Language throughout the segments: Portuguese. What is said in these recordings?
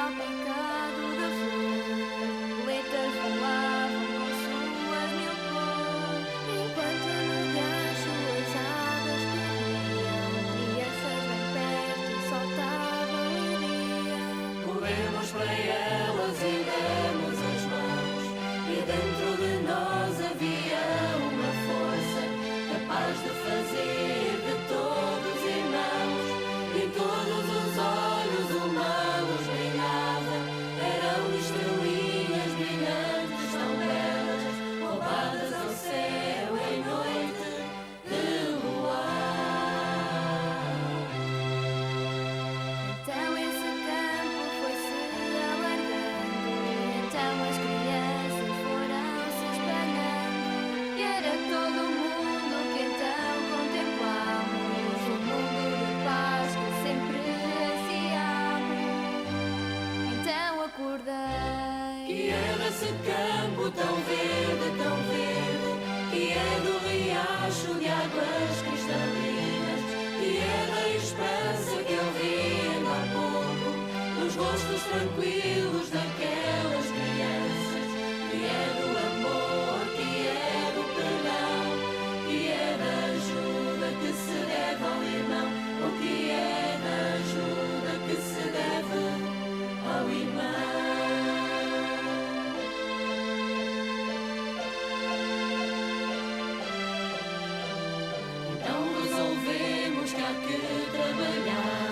salpicado de flor, letras voavam com suas mil cores, enquanto no gancho as águas corriam, crianças bem perto saltavam e riam. Corremos para elas e demos as mãos, e dentro de nós havia uma força capaz de fazer de todos irmãos. Em todos os olhos uma luz brilhava, eram estrelinhas brilhantes tão belas, roubadas ao céu em noite de luar. Então esse campo foi-se alargando, e então as crianças foram se espalhando, e era todo o mundo que então contemplamos, o mundo de paz que sempre ansiamos. Então acordei. Que é desse campo tão verde, que é do riacho de águas cristalinas, que é da esperança que eu vi ainda há pouco, nos rostos tranquilos daquelas crianças, que é do amor, que é do perdão, que é da ajuda que se deve ao irmão, ou que é da ajuda que se deve ao irmão. Então resolvemos que há que trabalhar,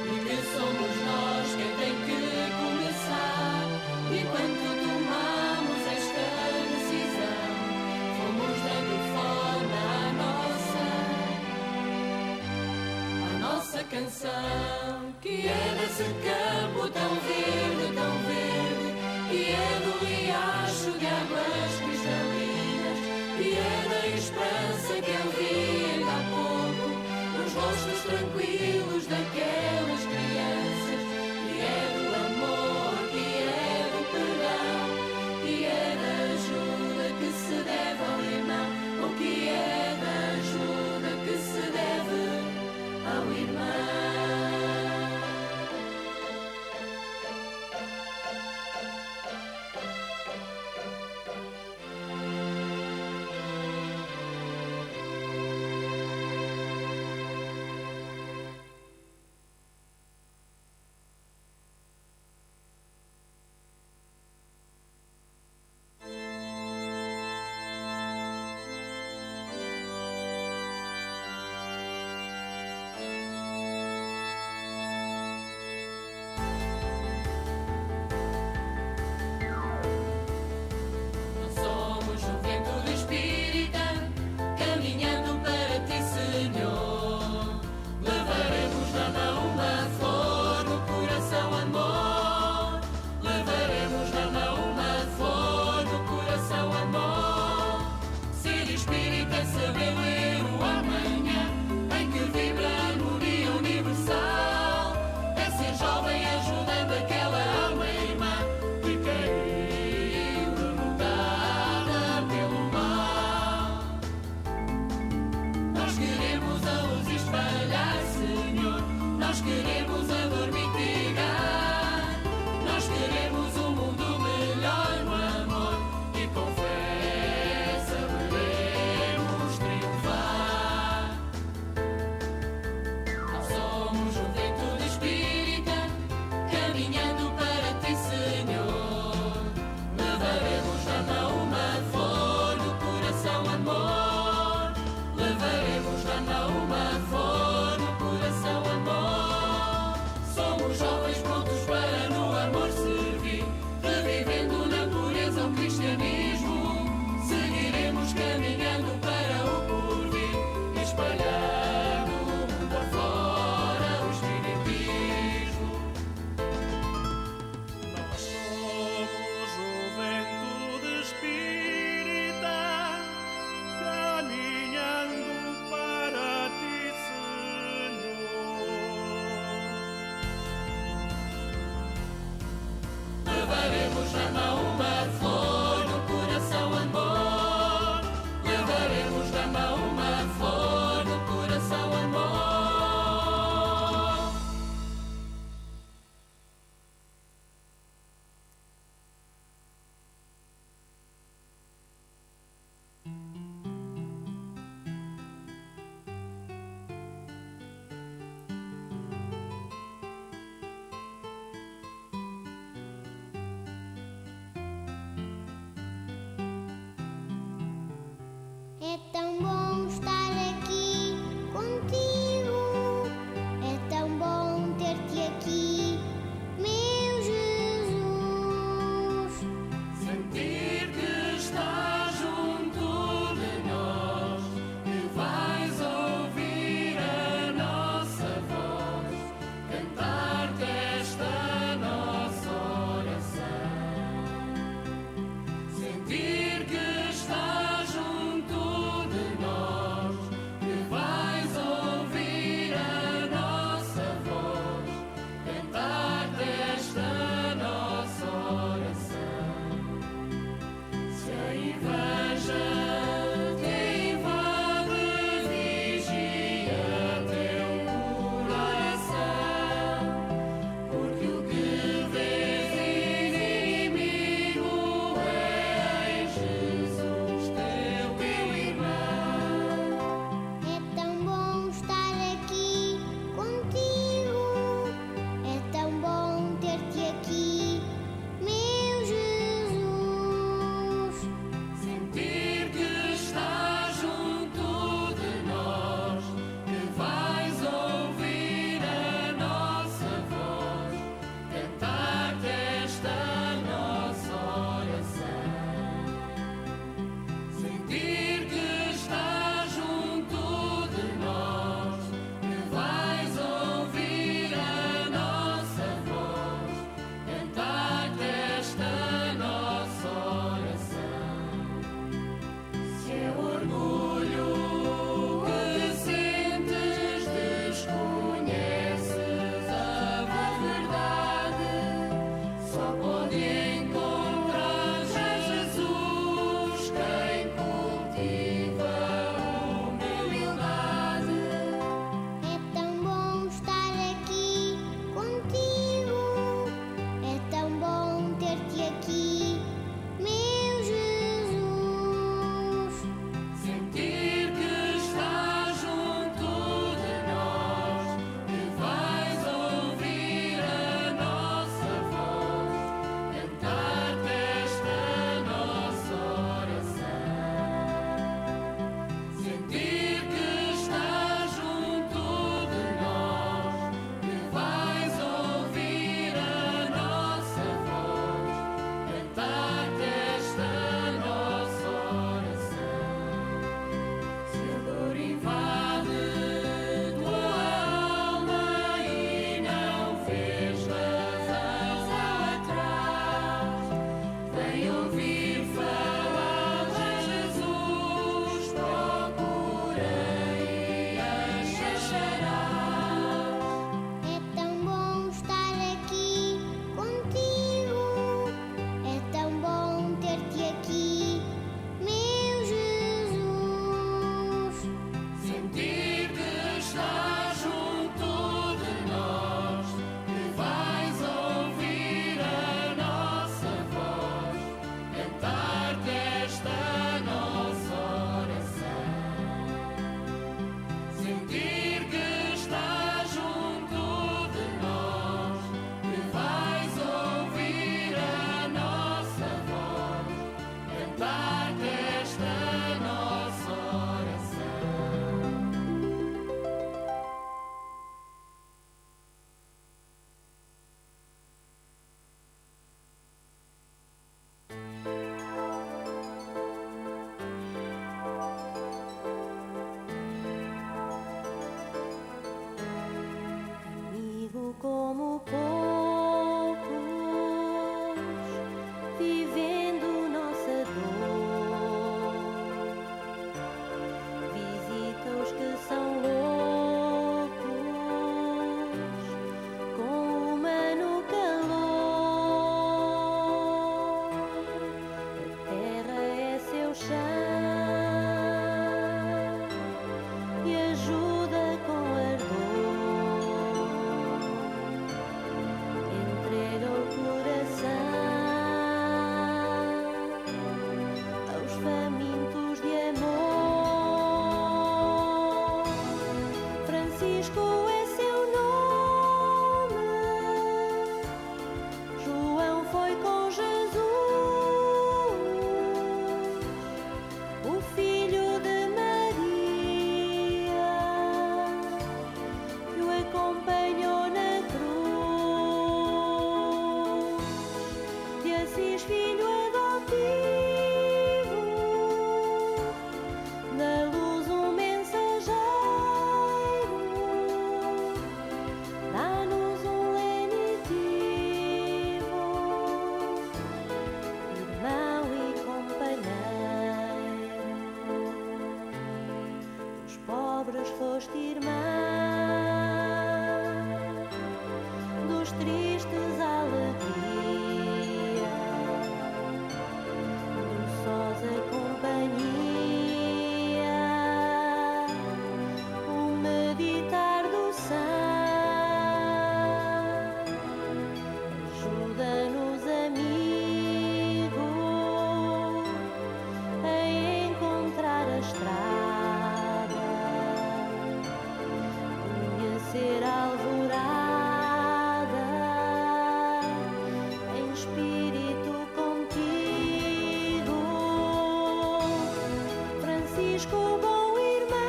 e que somos nós quem tem que começar. E quando tomamos esta decisão, fomos dando forma à nossa canção. Que é desse campo tão verde, que é do riacho de águas cristalinas, que é da esperança que eu vi ainda há pouco, nos rostos tranquilos daquelas crianças, que é do amor, que é do perdão, que é da ajuda que se deve ao irmão, ou que é da ajuda que se deve ao irmão. pobres foste irmã, dos tristes a alegria, dos sós a companhia, o meditar do sangue. Ajuda-nos, amigo, a encontrar a estrada, conhecer a alvorada, em espírito contigo. Francisco, bom irmão,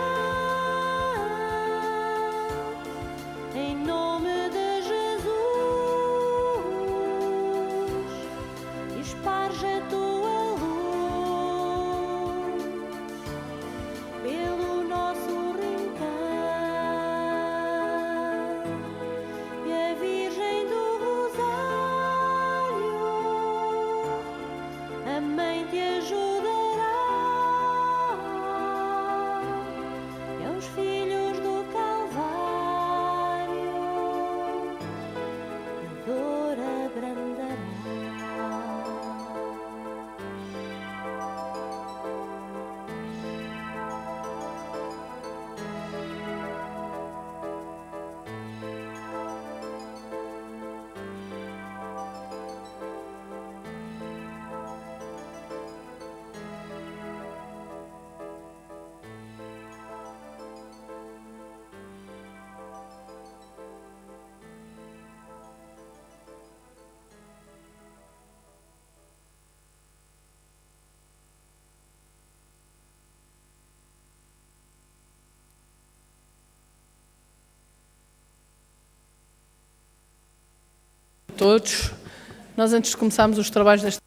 em nome de Jesus, esparge a tua luz pelo nosso rincão, e a Virgem do Rosário, a Mãe te ajudará, e aos filhos do Calvário a dor abrandará. Todos. Nós, antes de começarmos os trabalhos desta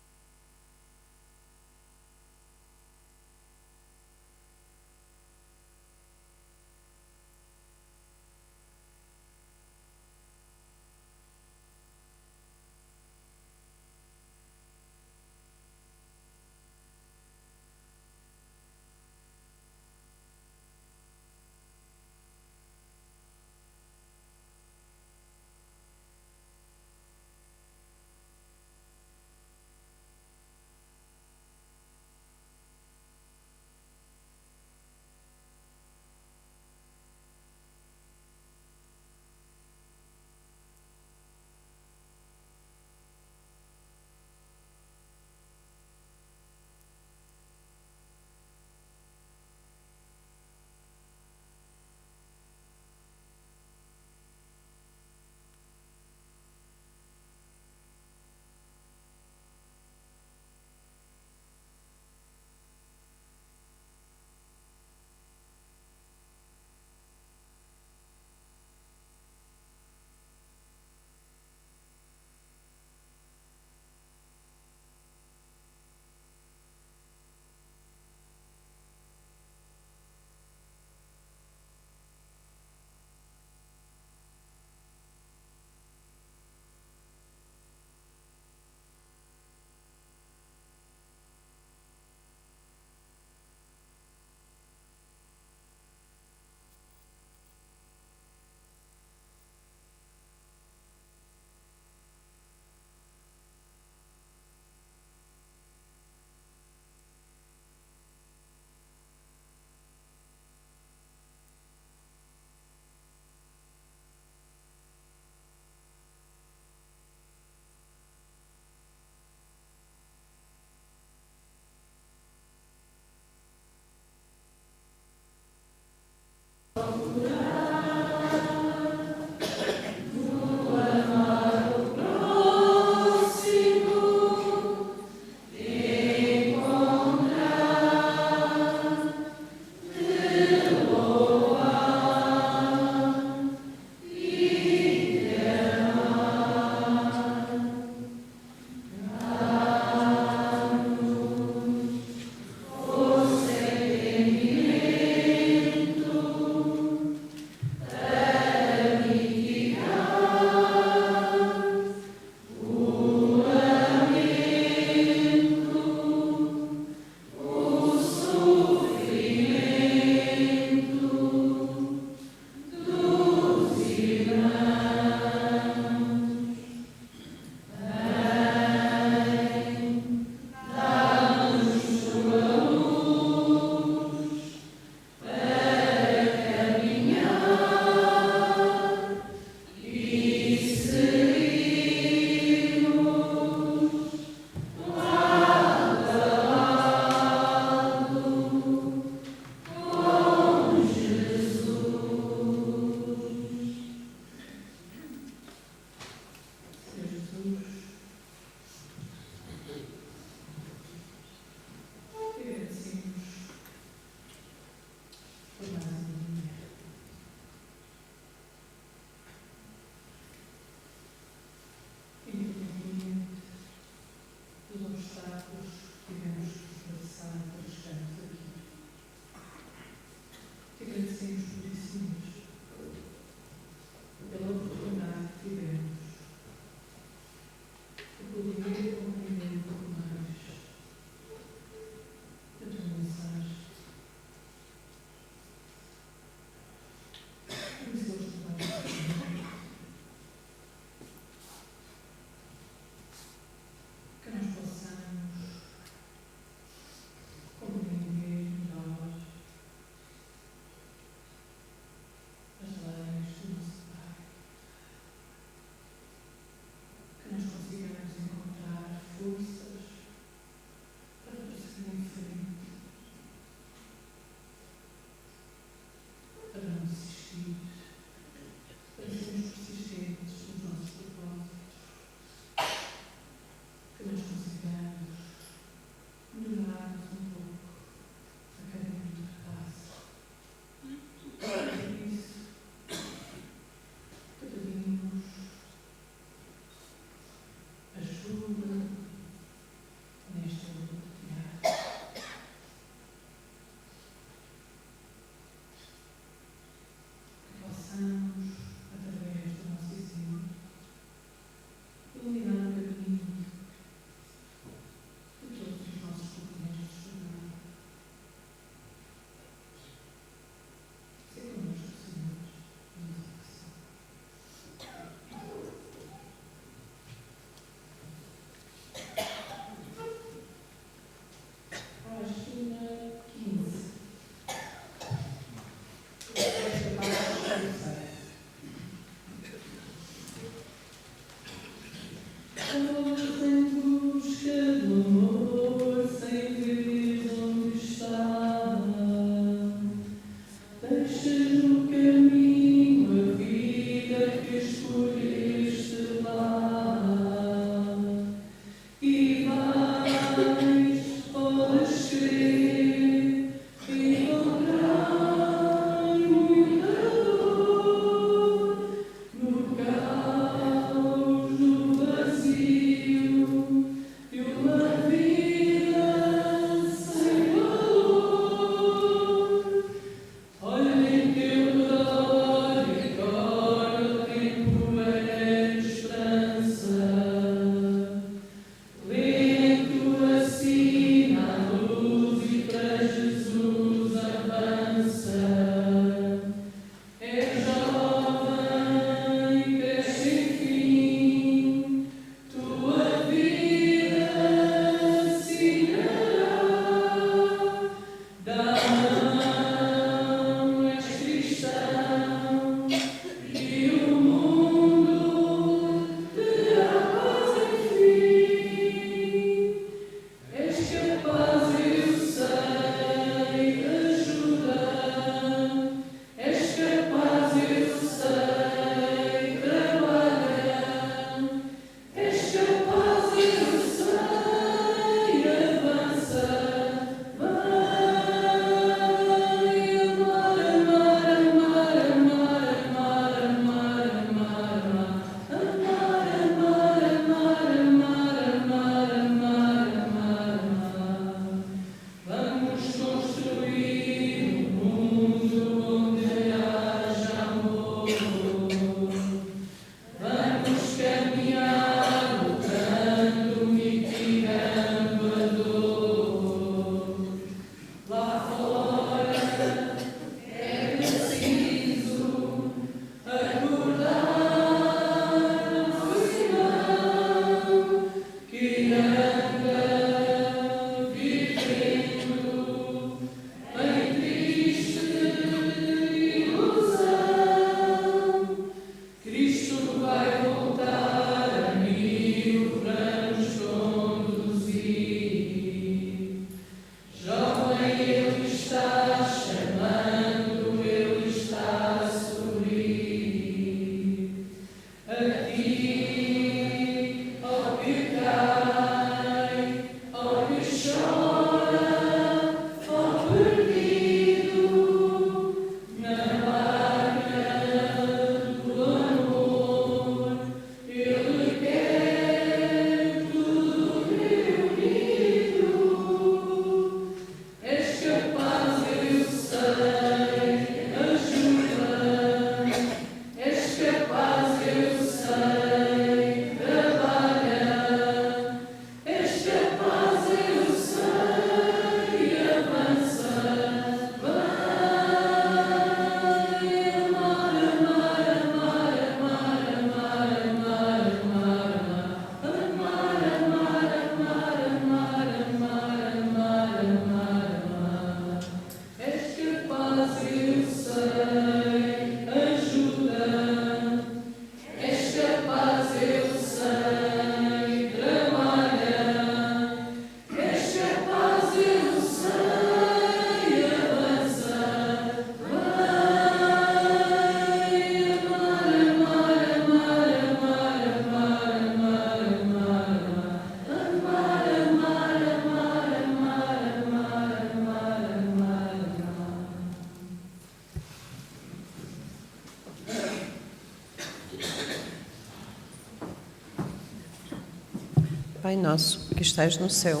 Pai nosso, que estais no céu,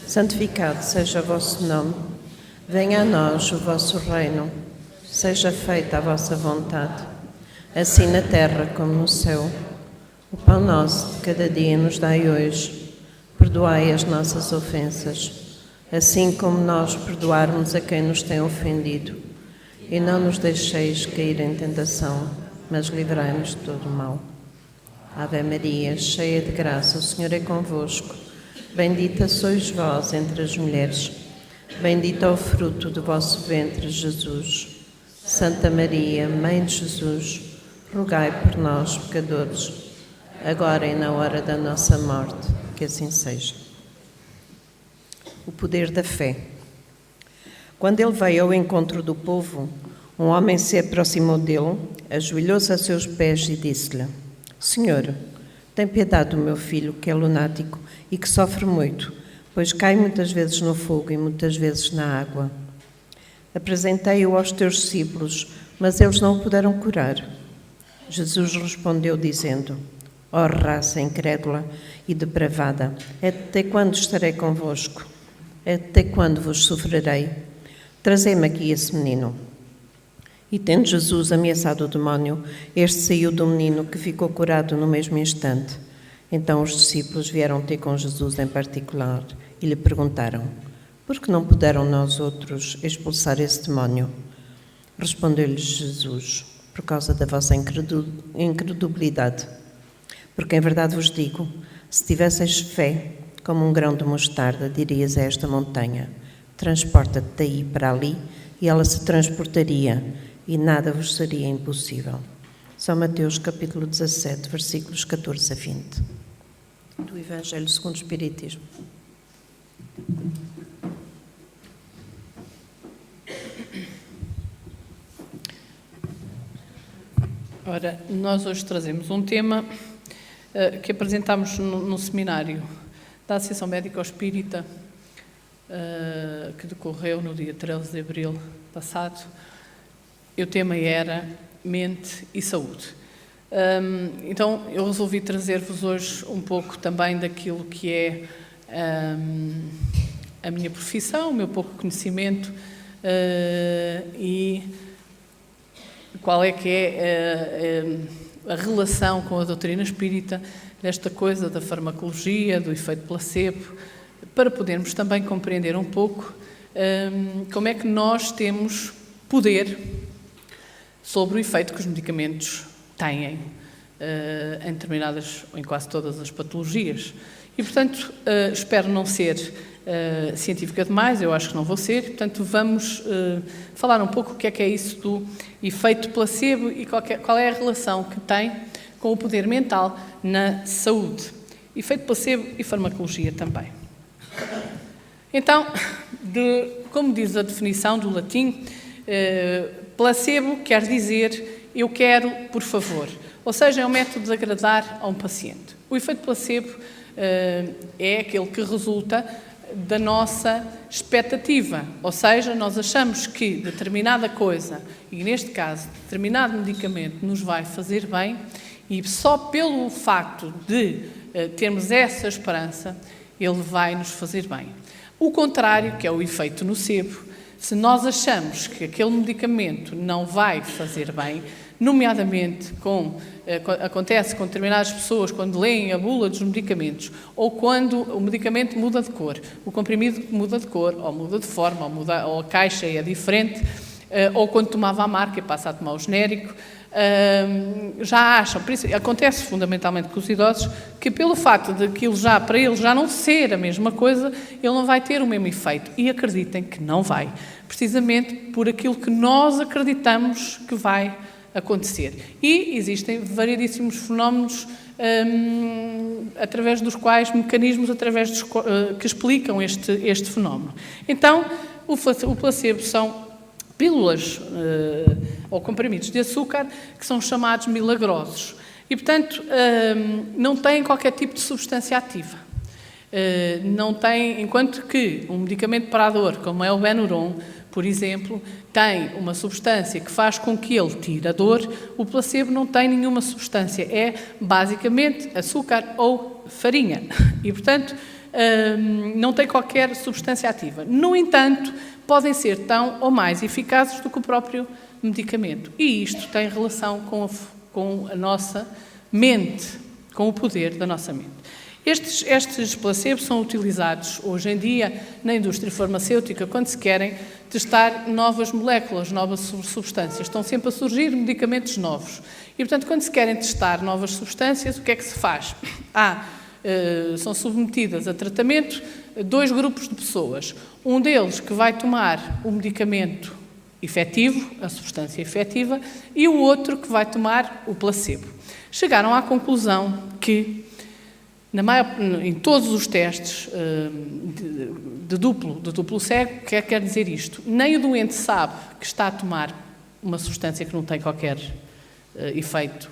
santificado seja o vosso nome. Venha a nós o vosso reino. Seja feita a vossa vontade, assim na terra como no céu. O pão nosso de cada dia nos dai hoje. Perdoai as nossas ofensas, assim como nós perdoarmos a quem nos tem ofendido. E não nos deixeis cair em tentação, mas livrai-nos de todo o mal. Ave Maria, cheia de graça, o Senhor é convosco. Bendita sois vós entre as mulheres. Bendito é o fruto do vosso ventre, Jesus. Santa Maria, Mãe de Jesus, rogai por nós, pecadores, agora e na hora da nossa morte. Que assim seja. O poder da fé. Quando ele veio ao encontro do povo, um homem se aproximou dele, ajoelhou-se a seus pés e disse-lhe: Senhor, tem piedade do meu filho, que é lunático e que sofre muito, pois cai muitas vezes no fogo e muitas vezes na água. Apresentei-o aos teus discípulos, mas eles não o puderam curar. Jesus respondeu dizendo: Ó raça incrédula e depravada, até quando estarei convosco? Até quando vos sofrerei? Trazei-me aqui esse menino. E tendo Jesus ameaçado o demónio, este saiu do menino, que ficou curado no mesmo instante. Então os discípulos vieram ter com Jesus em particular e lhe perguntaram: Por que não puderam nós outros expulsar esse demónio? Respondeu-lhes Jesus: Por causa da vossa incredulidade. Porque em verdade vos digo, se tivesseis fé como um grão de mostarda, dirias a esta montanha: transporta-te daí para ali, e ela se transportaria, e nada vos seria impossível. São Mateus capítulo 17, versículos 14 a 20. Do Evangelho segundo o Espiritismo. Ora, nós hoje trazemos um tema que apresentámos no seminário da Associação Médico-Espírita, que decorreu no dia 13 de abril passado. E o tema era mente e saúde. Então, eu resolvi trazer-vos hoje um pouco também daquilo que é a minha profissão, o meu pouco conhecimento e qual é que é a relação com a doutrina espírita desta coisa da farmacologia, do efeito placebo, para podermos também compreender um pouco como é que nós temos poder sobre o efeito que os medicamentos têm em determinadas, ou em quase todas as patologias. E, portanto, espero não ser científica demais, eu acho que não vou ser, portanto, vamos falar um pouco o que é isso do efeito placebo e qual é a relação que tem com o poder mental na saúde. Efeito placebo e farmacologia também. Então, como diz a definição do latim, placebo quer dizer eu quero, por favor. Ou seja, é um método de agradar a um paciente. O efeito placebo é aquele que resulta da nossa expectativa. Ou seja, nós achamos que determinada coisa, e neste caso, determinado medicamento nos vai fazer bem, e só pelo facto de termos essa esperança, ele vai nos fazer bem. O contrário, que é o efeito nocebo, se nós achamos que aquele medicamento não vai fazer bem, nomeadamente acontece com determinadas pessoas quando leem a bula dos medicamentos ou quando o medicamento muda de cor, o comprimido muda de cor, ou muda de forma, ou a caixa é diferente, ou quando tomava a marca e passa a tomar o genérico, já acham, por isso, acontece fundamentalmente com os idosos, que pelo facto de aquilo para eles já não ser a mesma coisa, ele não vai ter o mesmo efeito. E acreditem que não vai, precisamente por aquilo que nós acreditamos que vai acontecer. E existem variedíssimos fenómenos através dos quais, mecanismos através dos que explicam este fenómeno. Então, o placebo são pílulas ou comprimidos de açúcar que são chamados milagrosos e, portanto, não têm qualquer tipo de substância ativa. Não têm, enquanto que um medicamento para a dor, como é o Benuron, por exemplo, tem uma substância que faz com que ele tire a dor, o placebo não tem nenhuma substância, é basicamente açúcar ou farinha e, portanto, não tem qualquer substância ativa. No entanto, podem ser tão ou mais eficazes do que o próprio medicamento. E isto tem relação com a nossa mente, com o poder da nossa mente. Estes placebos são utilizados hoje em dia na indústria farmacêutica quando se querem testar novas moléculas, novas substâncias. Estão sempre a surgir medicamentos novos. E, portanto, quando se querem testar novas substâncias, o que é que se faz? São submetidas a tratamento 2 grupos de pessoas. Um deles que vai tomar o medicamento efetivo, a substância efetiva, e o outro que vai tomar o placebo. Chegaram à conclusão que, em todos os testes de duplo cego, o que quer dizer isto? Nem o doente sabe que está a tomar uma substância que não tem qualquer efeito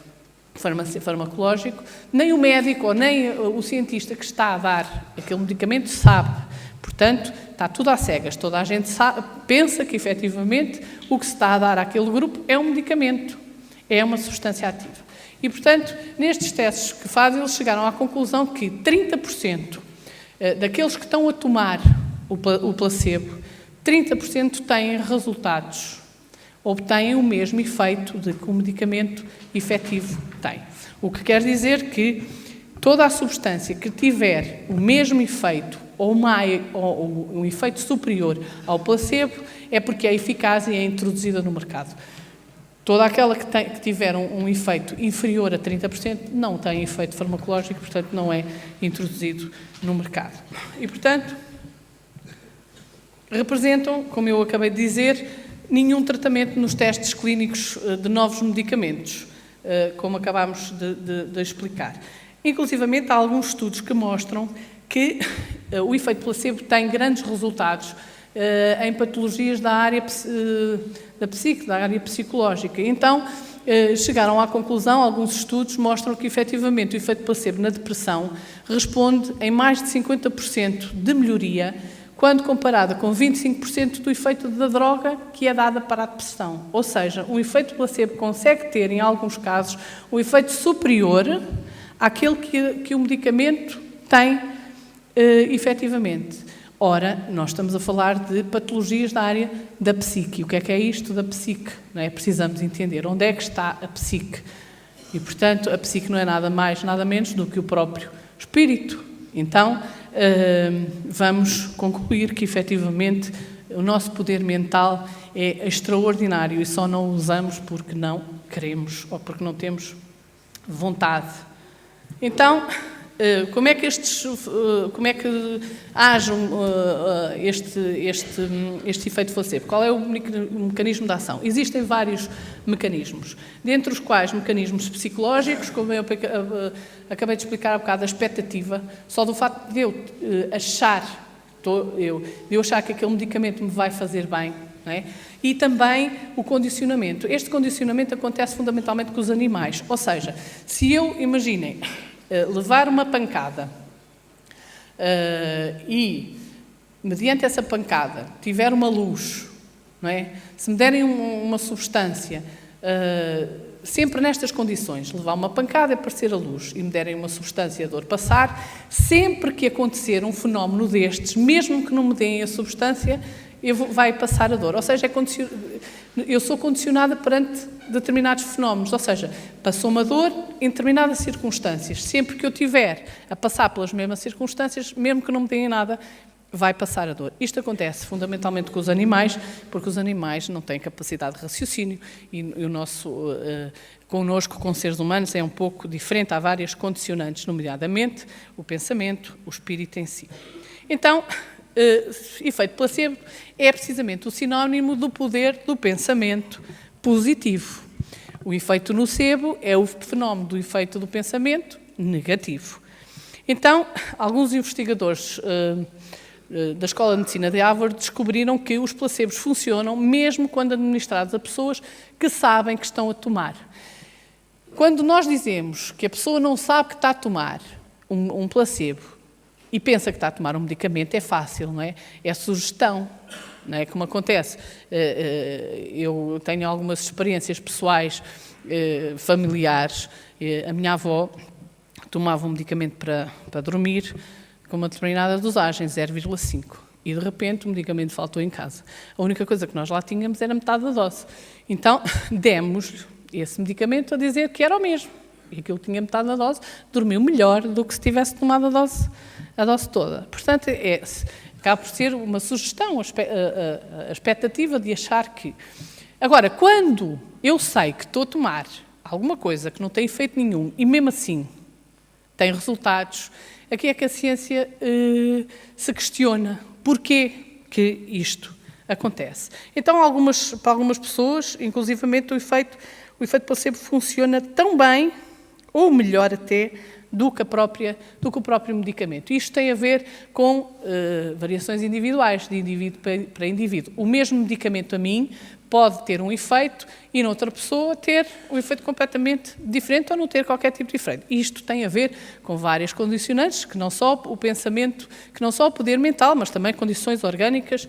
farmacológico, nem o médico ou nem o cientista que está a dar aquele medicamento sabe. Portanto, está tudo às cegas. Toda a gente pensa que, efetivamente, o que se está a dar àquele grupo é um medicamento, é uma substância ativa. E, portanto, nestes testes que fazem, eles chegaram à conclusão que 30% daqueles que estão a tomar o placebo, 30% têm resultados, obtêm o mesmo efeito de que o medicamento efetivo tem. O que quer dizer que toda a substância que tiver o mesmo efeito ou um efeito superior ao placebo é porque é eficaz e é introduzida no mercado. Toda aquela que tiver um efeito inferior a 30% não tem efeito farmacológico, portanto não é introduzido no mercado. E, portanto, representam, como eu acabei de dizer, nenhum tratamento nos testes clínicos de novos medicamentos, como acabámos de explicar. Inclusivamente, há alguns estudos que mostram que o efeito placebo tem grandes resultados em patologias da área da área psicológica. Então, chegaram à conclusão, alguns estudos mostram que, efetivamente, o efeito placebo na depressão responde em mais de 50% de melhoria quando comparada com 25% do efeito da droga que é dada para a depressão. Ou seja, o efeito placebo consegue ter, em alguns casos, um efeito superior àquele que o medicamento tem efetivamente. Ora, nós estamos a falar de patologias da área da psique. O que é isto da psique? Não é? Precisamos entender onde é que está a psique. E, portanto, a psique não é nada mais, nada menos do que o próprio espírito. Então, vamos concluir que, efetivamente, o nosso poder mental é extraordinário e só não o usamos porque não queremos ou porque não temos vontade. Então, como é que age este efeito placebo? Qual é o mecanismo de ação? Existem vários mecanismos, dentre os quais mecanismos psicológicos, como eu acabei de explicar há bocado, a expectativa, só do facto de eu achar que aquele medicamento me vai fazer bem, não é? E também o condicionamento. Este condicionamento acontece fundamentalmente com os animais, ou seja, se eu, imaginem, levar uma pancada e, mediante essa pancada, tiver uma luz, não é? Se me derem uma substância, sempre nestas condições, levar uma pancada e aparecer a luz, e me derem uma substância, a dor passar, sempre que acontecer um fenómeno destes, mesmo que não me deem a substância, vai passar a dor. Ou seja, eu sou condicionada perante determinados fenómenos, ou seja, passou-me a dor em determinadas circunstâncias. Sempre que eu tiver a passar pelas mesmas circunstâncias, mesmo que não me deem nada, vai passar a dor. Isto acontece fundamentalmente com os animais, porque os animais não têm capacidade de raciocínio e o nosso, connosco, com seres humanos, é um pouco diferente. Há várias condicionantes, nomeadamente o pensamento, o espírito em si. Então, efeito placebo é precisamente o sinónimo do poder do pensamento positivo. O efeito nocebo é o fenómeno do efeito do pensamento negativo. Então, alguns investigadores da Escola de Medicina de Harvard descobriram que os placebos funcionam mesmo quando administrados a pessoas que sabem que estão a tomar. Quando nós dizemos que a pessoa não sabe que está a tomar um placebo e pensa que está a tomar um medicamento, é fácil, não é? É sugestão. não é? Como acontece, eu tenho algumas experiências pessoais, familiares. A minha avó tomava um medicamento para dormir com uma determinada dosagem, 0,5. E, de repente, o medicamento faltou em casa. A única coisa que nós lá tínhamos era metade da dose. Então, demos-lhe esse medicamento a dizer que era o mesmo. E aquilo tinha metade da dose, dormiu melhor do que se tivesse tomado a dose toda. Portanto, acaba por ser uma sugestão, a expectativa de achar que... Agora, quando eu sei que estou a tomar alguma coisa que não tem efeito nenhum e mesmo assim tem resultados, aqui é que a ciência se questiona porquê que isto acontece. Então, para algumas pessoas, inclusivamente, o efeito placebo funciona tão bem, ou melhor até, do que o próprio medicamento. Isto tem a ver com variações individuais, de indivíduo para indivíduo. O mesmo medicamento a mim pode ter um efeito e noutra pessoa ter um efeito completamente diferente ou não ter qualquer tipo de efeito. Isto tem a ver com várias condicionantes, que não só o pensamento, que não só o poder mental, mas também condições orgânicas,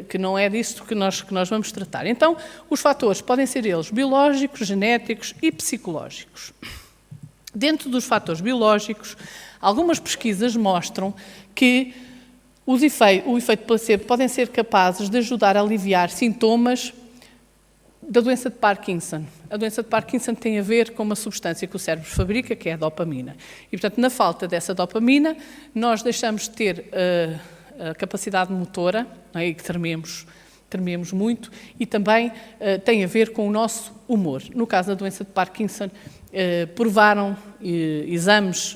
que não é disso que nós vamos tratar. Então, os fatores podem ser eles biológicos, genéticos e psicológicos. Dentro dos fatores biológicos, algumas pesquisas mostram que o efeito placebo podem ser capazes de ajudar a aliviar sintomas da doença de Parkinson. A doença de Parkinson tem a ver com uma substância que o cérebro fabrica, que é a dopamina. E, portanto, na falta dessa dopamina, nós deixamos de ter a capacidade motora, não é? E que trememos muito, e também tem a ver com o nosso humor. No caso da doença de Parkinson, provaram exames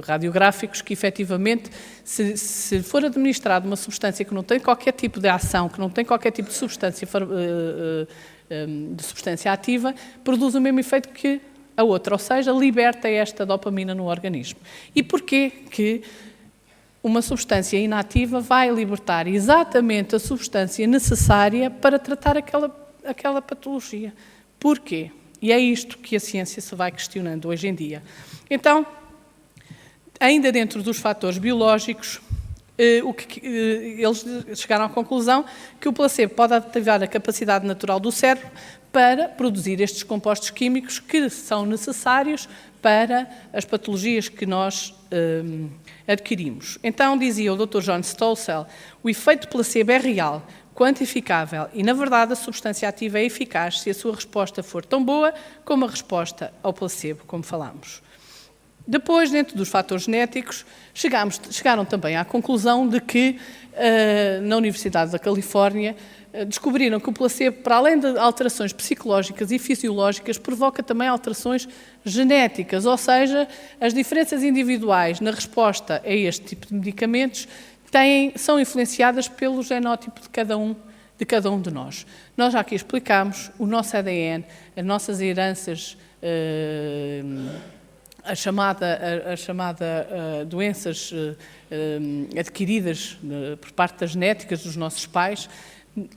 radiográficos que, efetivamente, se for administrada uma substância que não tem qualquer tipo de ação, que não tem qualquer tipo de substância ativa, produz o mesmo efeito que a outra, ou seja, liberta esta dopamina no organismo. E porquê que uma substância inativa vai libertar exatamente a substância necessária para tratar aquela patologia? Porquê? E é isto que a ciência se vai questionando hoje em dia. Então, ainda dentro dos fatores biológicos, eles chegaram à conclusão que o placebo pode ativar a capacidade natural do cérebro para produzir estes compostos químicos que são necessários para as patologias que nós adquirimos. Então, dizia o Dr. John Stossel, o efeito placebo é real, quantificável e, na verdade, a substância ativa é eficaz se a sua resposta for tão boa como a resposta ao placebo, como falámos. Depois, dentro dos fatores genéticos, chegaram também à conclusão de que, na Universidade da Califórnia, descobriram que o placebo, para além de alterações psicológicas e fisiológicas, provoca também alterações genéticas, ou seja, as diferenças individuais na resposta a este tipo de medicamentos são influenciadas pelo genótipo de cada um de nós. Nós já aqui explicámos o nosso ADN, as nossas heranças, a chamada doenças adquiridas por parte das genéticas dos nossos pais.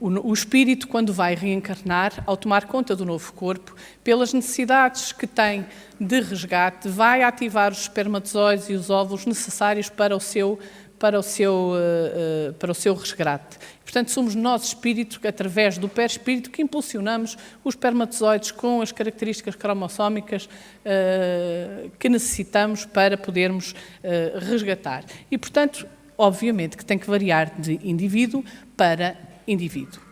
O espírito, quando vai reencarnar, ao tomar conta do novo corpo, pelas necessidades que tem de resgate, vai ativar os espermatozoides e os óvulos necessários para o seu resgate. Portanto, somos nós, espírito, através do perispírito, que impulsionamos os espermatozoides com as características cromossómicas que necessitamos para podermos resgatar. E, portanto, obviamente que tem que variar de indivíduo para indivíduo.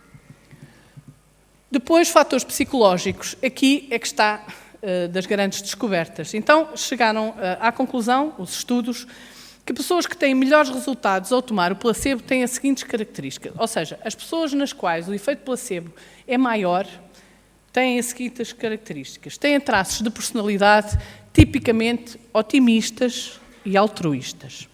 Depois, fatores psicológicos. Aqui é que está das grandes descobertas. Então, chegaram à conclusão, os estudos, que pessoas que têm melhores resultados ao tomar o placebo têm as seguintes características. Ou seja, as pessoas nas quais o efeito placebo é maior têm as seguintes características. Têm traços de personalidade tipicamente otimistas e altruístas.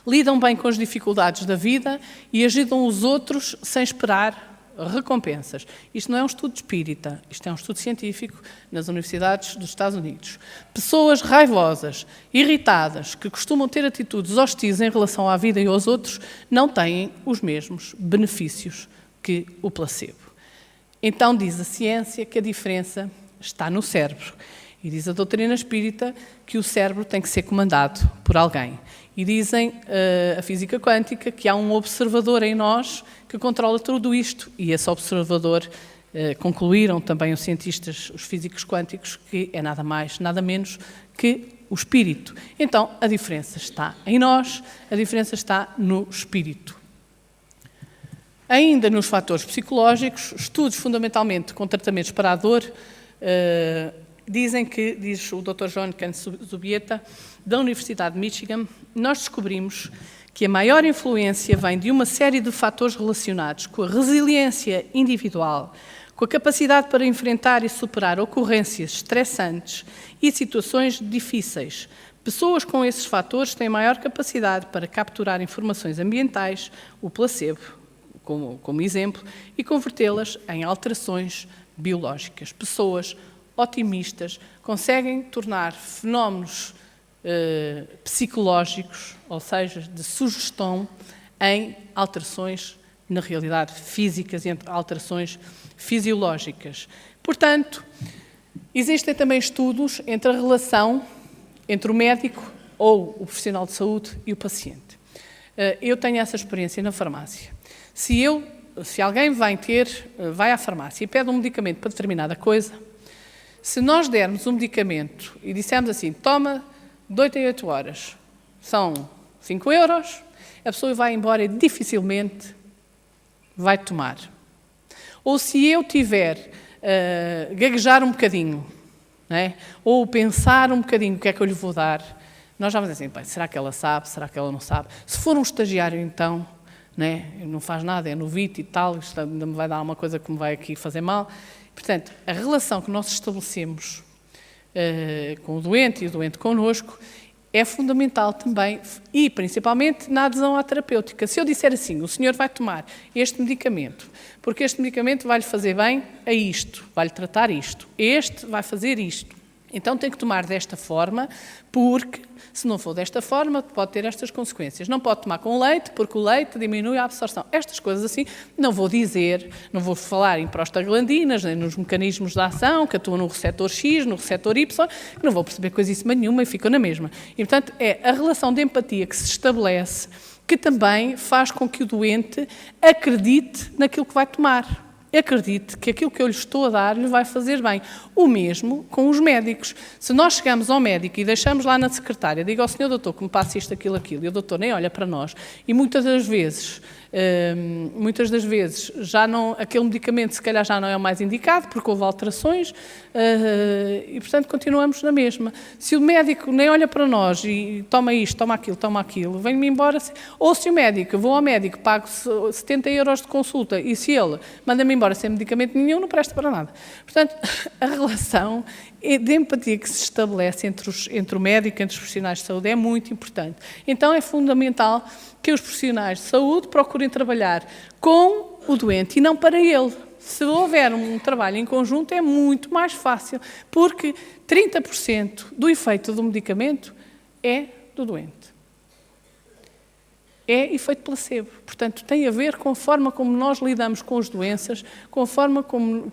Lidam bem com as dificuldades da vida e ajudam os outros sem esperar recompensas. Isto não é um estudo espírita, isto é um estudo científico nas universidades dos Estados Unidos. Pessoas raivosas, irritadas, que costumam ter atitudes hostis em relação à vida e aos outros, não têm os mesmos benefícios que o placebo. Então diz a ciência que a diferença está no cérebro. E diz a doutrina espírita que o cérebro tem que ser comandado por alguém. E dizem a física quântica que há um observador em nós que controla tudo isto. E esse observador, concluíram também os cientistas, os físicos quânticos, que é nada mais, nada menos que o espírito. Então, a diferença está em nós, a diferença está no espírito. Ainda nos fatores psicológicos, estudos fundamentalmente com tratamentos para a dor, dizem que, diz o Dr. John Zubieta, da Universidade de Michigan, nós descobrimos que a maior influência vem de uma série de fatores relacionados com a resiliência individual, com a capacidade para enfrentar e superar ocorrências estressantes e situações difíceis. Pessoas com esses fatores têm maior capacidade para capturar informações ambientais, o placebo, como exemplo, e convertê-las em alterações biológicas. Pessoas otimistas conseguem tornar fenómenos psicológicos, ou seja, de sugestão, em alterações, na realidade, físicas e alterações fisiológicas. Portanto, existem também estudos entre a relação entre o médico ou o profissional de saúde e o paciente. Eu tenho essa experiência na farmácia. Se alguém vai à farmácia e pede um medicamento para determinada coisa, se nós dermos um medicamento e dissermos assim, toma de 8 a 8 horas, são 5 euros, a pessoa vai embora e dificilmente vai tomar. Ou se eu tiver gaguejar um bocadinho, não é? Ou pensar um bocadinho o que é que eu lhe vou dar, nós já vamos dizer assim, será que ela sabe, será que ela não sabe? Se for um estagiário então, não faz nada, é novito e tal, isto ainda me vai dar uma coisa que me vai aqui fazer mal. Portanto, a relação que nós estabelecemos com o doente e o doente connosco é fundamental também e principalmente na adesão à terapêutica. Se eu disser assim, o senhor vai tomar este medicamento, porque este medicamento vai-lhe fazer bem a isto, vai-lhe tratar isto, este vai fazer isto. Então tem que tomar desta forma, porque se não for desta forma pode ter estas consequências. Não pode tomar com leite, porque o leite diminui a absorção. Estas coisas assim, não vou dizer, não vou falar em prostaglandinas, nem nos mecanismos de ação, que atuam no receptor X, no receptor Y, que não vou perceber coisíssima nenhuma e ficam na mesma. E, portanto, é a relação de empatia que se estabelece que também faz com que o doente acredite naquilo que vai tomar. Acredite que aquilo que eu lhe estou a dar lhe vai fazer bem. O mesmo com os médicos. Se nós chegamos ao médico e deixamos lá na secretária, digo ao senhor doutor que me passe isto, aquilo, e o doutor nem olha para nós, e muitas das vezes já não, aquele medicamento se calhar já não é o mais indicado, porque houve alterações, e portanto continuamos na mesma. Se o médico nem olha para nós e toma isto, toma aquilo, vem-me embora. Ou se o médico, eu vou ao médico, pago 70 euros de consulta, e se ele manda-me embora sem medicamento nenhum, não presta para nada. Portanto, a relação de empatia que se estabelece entre o médico e entre os profissionais de saúde é muito importante. Então é fundamental que os profissionais de saúde procurem trabalhar com o doente e não para ele. Se houver um trabalho em conjunto é muito mais fácil, porque 30% do efeito do medicamento é do doente. É efeito placebo. Portanto, tem a ver com a forma como nós lidamos com as doenças, com a forma como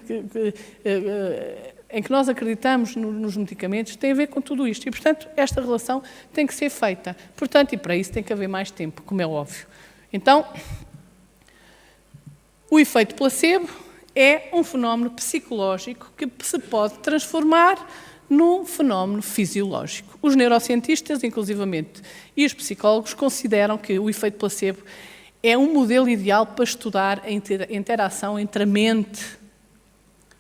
em que nós acreditamos nos medicamentos, tem a ver com tudo isto. E, portanto, esta relação tem que ser feita. Portanto, e para isso tem que haver mais tempo, como é óbvio. Então, o efeito placebo é um fenómeno psicológico que se pode transformar num fenómeno fisiológico. Os neurocientistas, inclusivamente, e os psicólogos consideram que o efeito placebo é um modelo ideal para estudar a interação entre a mente,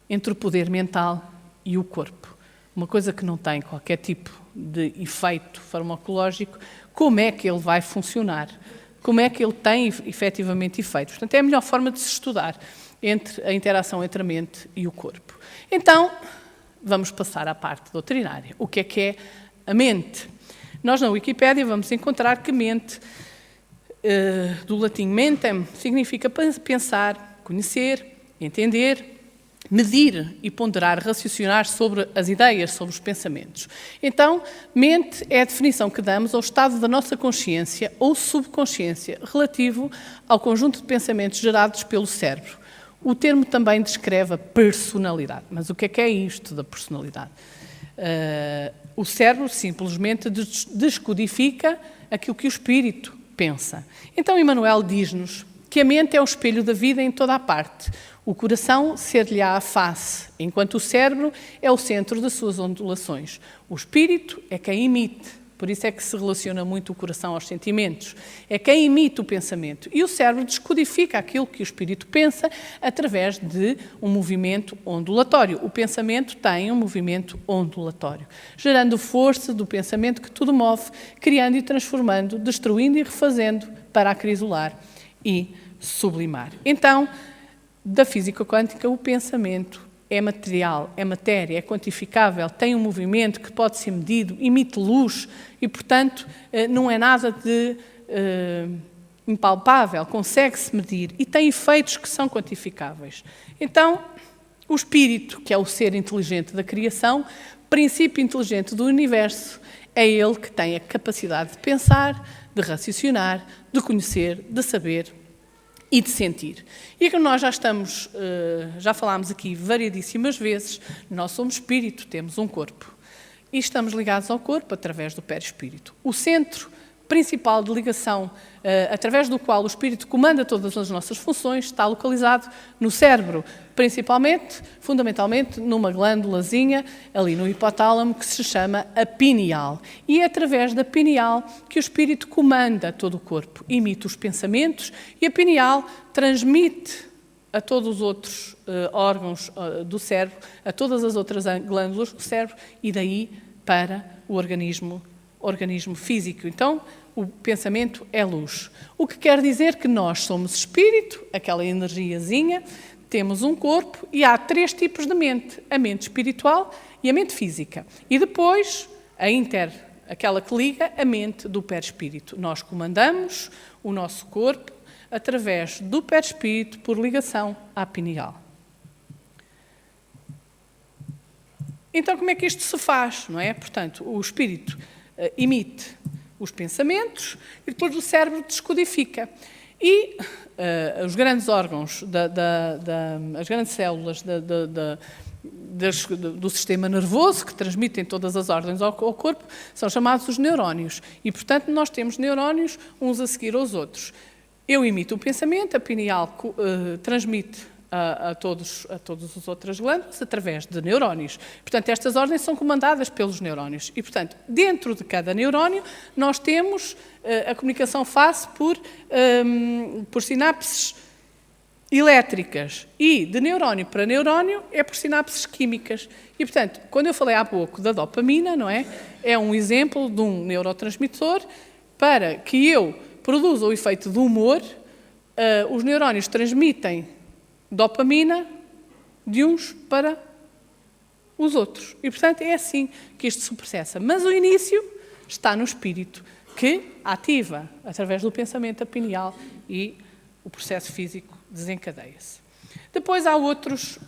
entre o poder mental e o corpo. Uma coisa que não tem qualquer tipo de efeito farmacológico, como é que ele vai funcionar? Como é que ele tem efetivamente efeitos? Portanto, é a melhor forma de se estudar a interação entre a mente e o corpo. Então, vamos passar à parte doutrinária. O que é a mente? Nós, na Wikipédia, vamos encontrar que mente, do latim mentem, significa pensar, conhecer, entender, medir e ponderar, raciocinar sobre as ideias, sobre os pensamentos. Então, mente é a definição que damos ao estado da nossa consciência ou subconsciência relativo ao conjunto de pensamentos gerados pelo cérebro. O termo também descreve a personalidade. Mas o que é isto da personalidade? O cérebro simplesmente descodifica aquilo que o espírito pensa. Então Emmanuel diz-nos que a mente é o espelho da vida em toda a parte. O coração ser-lhe-á a face, enquanto o cérebro é o centro das suas ondulações. O espírito é quem emite. Por isso é que se relaciona muito o coração aos sentimentos. É quem emite o pensamento. E o cérebro descodifica aquilo que o espírito pensa através de um movimento ondulatório. O pensamento tem um movimento ondulatório, gerando força do pensamento que tudo move, criando e transformando, destruindo e refazendo para acrisolar e sublimar. Então, da física quântica, o pensamento é material, é matéria, é quantificável, tem um movimento que pode ser medido, emite luz e, portanto, não é nada de impalpável, consegue-se medir e tem efeitos que são quantificáveis. Então, o espírito, que é o ser inteligente da criação, princípio inteligente do universo, é ele que tem a capacidade de pensar, de raciocinar, de conhecer, de saber e de sentir. E que nós já falámos aqui variedíssimas vezes, nós somos espírito, temos um corpo. E estamos ligados ao corpo através do perispírito. O centro principal de ligação, através do qual o espírito comanda todas as nossas funções, está localizado no cérebro, principalmente, fundamentalmente, numa glândulazinha, ali no hipotálamo, que se chama a pineal. E é através da pineal que o espírito comanda todo o corpo, emite os pensamentos e a pineal transmite a todos os outros órgãos do cérebro, a todas as outras glândulas do cérebro e daí para o organismo físico. Então, o pensamento é luz. O que quer dizer que nós somos espírito, aquela energiazinha, temos um corpo e há 3 tipos de mente. A mente espiritual e a mente física. E depois, aquela que liga a mente do perispírito. Nós comandamos o nosso corpo através do perispírito por ligação à pineal. Então, como é que isto se faz, não é? Portanto, o espírito emite os pensamentos e depois o cérebro descodifica. E os grandes órgãos, as grandes células do sistema nervoso, que transmitem todas as ordens ao corpo, são chamados os neurónios. E, portanto, nós temos neurónios uns a seguir aos outros. Eu emito o pensamento, a pineal transmite a todas as outras glândulas através de neurónios. Portanto, estas ordens são comandadas pelos neurónios. E, portanto, dentro de cada neurónio, nós temos a comunicação face por sinapses elétricas. E de neurónio para neurónio é por sinapses químicas. E, portanto, quando eu falei há pouco da dopamina, não é? É um exemplo de um neurotransmissor para que eu produza o efeito do humor. Os neurónios transmitem dopamina de uns para os outros. E, portanto, é assim que isto se processa. Mas o início está no espírito, que ativa, através do pensamento, a pineal e o processo físico desencadeia-se. Depois há outras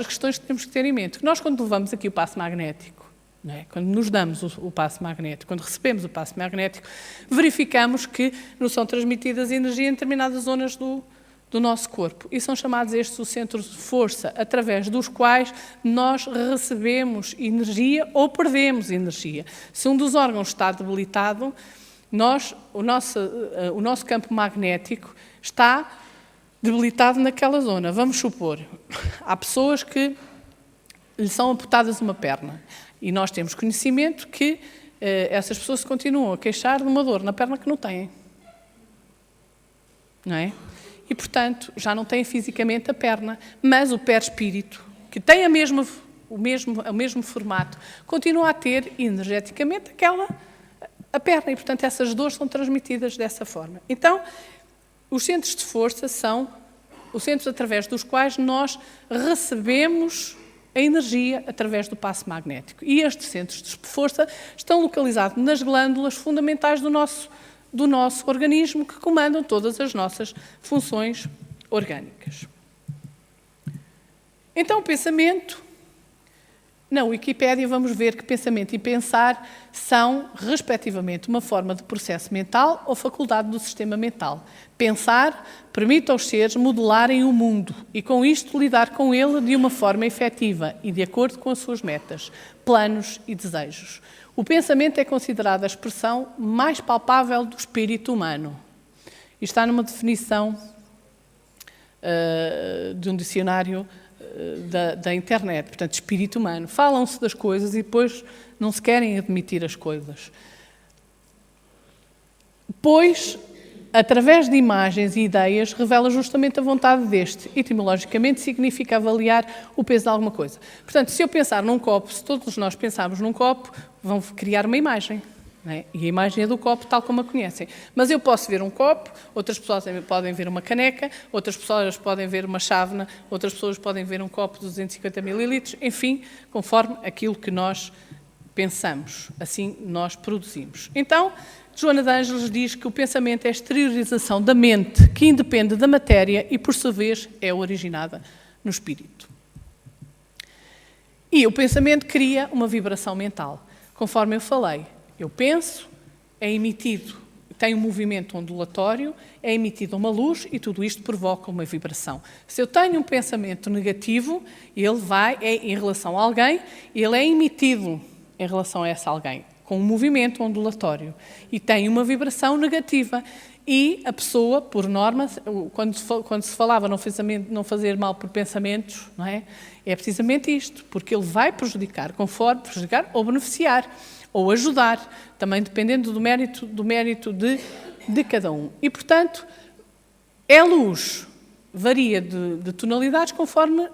questões que temos que ter em mente. Nós, quando levamos aqui o passe magnético, não é? Quando nos damos o passe magnético, quando recebemos o passe magnético, verificamos que nos são transmitidas energia em determinadas zonas do nosso corpo. E são chamados estes os centros de força, através dos quais nós recebemos energia ou perdemos energia. Se um dos órgãos está debilitado, o nosso campo magnético está debilitado naquela zona. Vamos supor, há pessoas que lhe são amputadas uma perna. E nós temos conhecimento que essas pessoas continuam a queixar de uma dor na perna que não têm. Não é? E, portanto, já não têm fisicamente a perna, mas o perispírito, que tem o mesmo formato, continua a ter energeticamente a perna. E, portanto, essas dores são transmitidas dessa forma. Então, os centros de força são os centros através dos quais nós recebemos a energia através do passe magnético. E estes centros de força estão localizados nas glândulas fundamentais do nosso organismo, que comandam todas as nossas funções orgânicas. Então, o pensamento Na Wikipédia vamos ver que pensamento e pensar são, respectivamente, uma forma de processo mental ou faculdade do sistema mental. Pensar permite aos seres modelarem o mundo e, com isto, lidar com ele de uma forma efetiva e de acordo com as suas metas, planos e desejos. O pensamento é considerado a expressão mais palpável do espírito humano. Isto está numa definição de um dicionário da internet, portanto, espírito humano. Falam-se das coisas e depois não se querem admitir as coisas. Pois, através de imagens e ideias, revela justamente a vontade deste. Etimologicamente, significa avaliar o peso de alguma coisa. Portanto, se eu pensar num copo, se todos nós pensarmos num copo, vão criar uma imagem. Não é? E a imagem é do copo tal como a conhecem. Mas eu posso ver um copo, outras pessoas podem ver uma caneca, outras pessoas podem ver uma chávena, outras pessoas podem ver um copo de 250 mililitros, enfim, conforme aquilo que nós pensamos, assim nós produzimos. Então, Joana de Ângeles diz que o pensamento é a exteriorização da mente que independe da matéria e, por sua vez, é originada no espírito. E o pensamento cria uma vibração mental. Conforme eu falei, eu penso, é emitido, tem um movimento ondulatório, é emitida uma luz e tudo isto provoca uma vibração. Se eu tenho um pensamento negativo, ele em relação a alguém, ele é emitido em relação a esse alguém, com um movimento ondulatório e tem uma vibração negativa. E a pessoa, por norma, quando se falava não fazer mal por pensamentos, não é? É precisamente isto, porque ele vai prejudicar ou beneficiar, ou ajudar, também dependendo do mérito de cada um. E, portanto, a luz varia de tonalidades conforme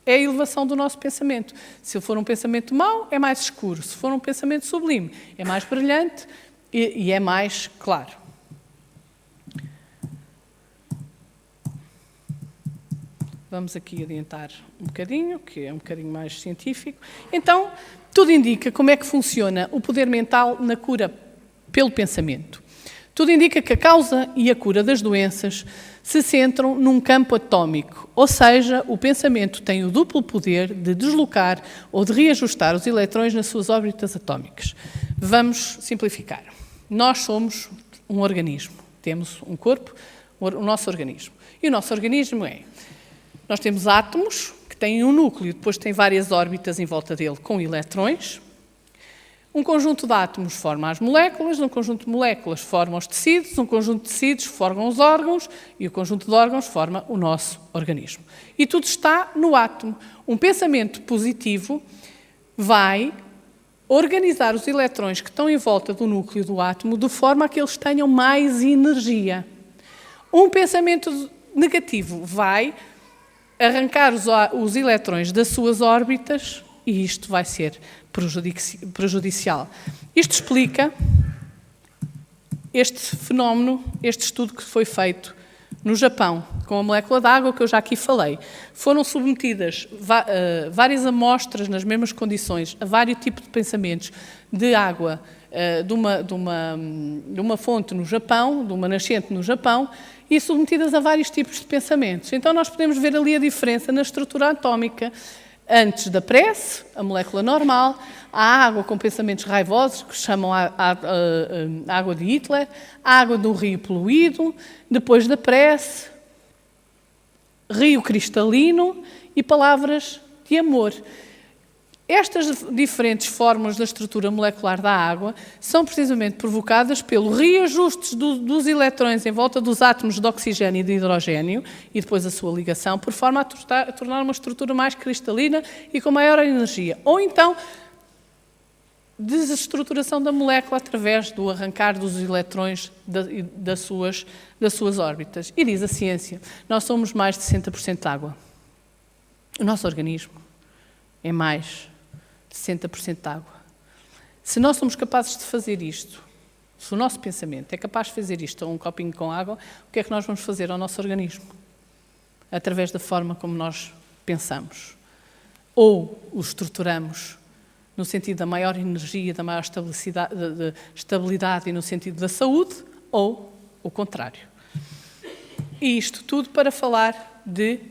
é a elevação do nosso pensamento. Se for um pensamento mau, é mais escuro. Se for um pensamento sublime, é mais brilhante e é mais claro. Vamos aqui adiantar um bocadinho, que é um bocadinho mais científico. Então, tudo indica como é que funciona o poder mental na cura pelo pensamento. Tudo indica que a causa e a cura das doenças se centram num campo atómico, ou seja, o pensamento tem o duplo poder de deslocar ou de reajustar os eletrões nas suas órbitas atómicas. Vamos simplificar. Nós somos um organismo, temos um corpo, o nosso organismo. E o nosso organismo nós temos átomos que têm um núcleo, depois tem várias órbitas em volta dele com eletrões. Um conjunto de átomos forma as moléculas, um conjunto de moléculas forma os tecidos, um conjunto de tecidos forma os órgãos e o conjunto de órgãos forma o nosso organismo. E tudo está no átomo. Um pensamento positivo vai organizar os eletrões que estão em volta do núcleo do átomo de forma a que eles tenham mais energia. Um pensamento negativo vai arrancar os eletrões das suas órbitas e isto vai ser prejudicial. Isto explica este fenómeno, este estudo que foi feito no Japão, com a molécula de água que eu já aqui falei. Foram submetidas várias amostras nas mesmas condições a vários tipos de pensamentos de água de uma fonte no Japão, de uma nascente no Japão, e submetidas a vários tipos de pensamentos. Então nós podemos ver ali a diferença na estrutura atómica. Antes da prece, a molécula normal, a água com pensamentos raivosos, que chamam a água de Hitler, a água do rio poluído, depois da prece, rio cristalino e palavras de amor. Estas diferentes formas da estrutura molecular da água são precisamente provocadas pelo reajuste dos eletrões em volta dos átomos de oxigênio e de hidrogênio e depois a sua ligação, por forma a tornar uma estrutura mais cristalina e com maior energia. Ou então, desestruturação da molécula através do arrancar dos eletrões das suas órbitas. E diz a ciência, nós somos mais de 60% água. O nosso organismo é mais de 60% de água. Se nós somos capazes de fazer isto, se o nosso pensamento é capaz de fazer isto a um copinho com água, o que é que nós vamos fazer ao nosso organismo? Através da forma como nós pensamos. Ou o estruturamos no sentido da maior energia, da maior estabilidade e no sentido da saúde, ou o contrário. E isto tudo para falar de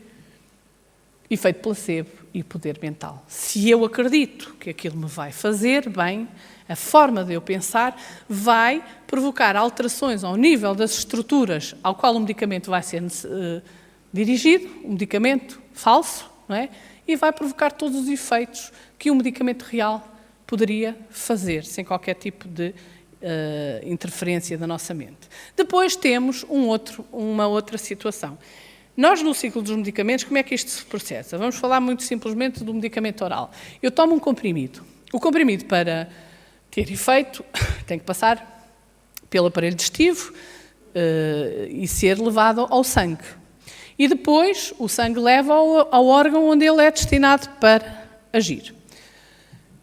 efeito placebo e poder mental. Se eu acredito que aquilo me vai fazer bem, a forma de eu pensar vai provocar alterações ao nível das estruturas ao qual o medicamento vai ser dirigido, um medicamento falso, não é? E vai provocar todos os efeitos que um medicamento real poderia fazer, sem qualquer tipo de interferência da nossa mente. Depois temos uma outra situação. Nós, no ciclo dos medicamentos, como é que isto se processa? Vamos falar muito simplesmente do medicamento oral. Eu tomo um comprimido. O comprimido, para ter efeito, tem que passar pelo aparelho digestivo e ser levado ao sangue. E depois o sangue leva ao órgão onde ele é destinado para agir.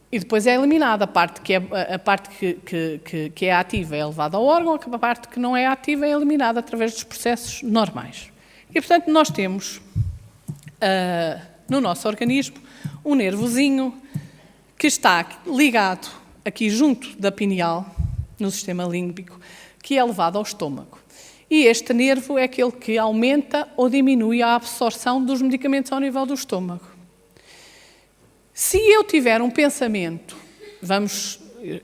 E depois é eliminada. A parte que é ativa é levada ao órgão, a parte que não é ativa é eliminada através dos processos normais. E, portanto, nós temos no nosso organismo um nervozinho que está ligado aqui junto da pineal, no sistema límbico, que é levado ao estômago. E este nervo é aquele que aumenta ou diminui a absorção dos medicamentos ao nível do estômago. Se eu tiver um pensamento,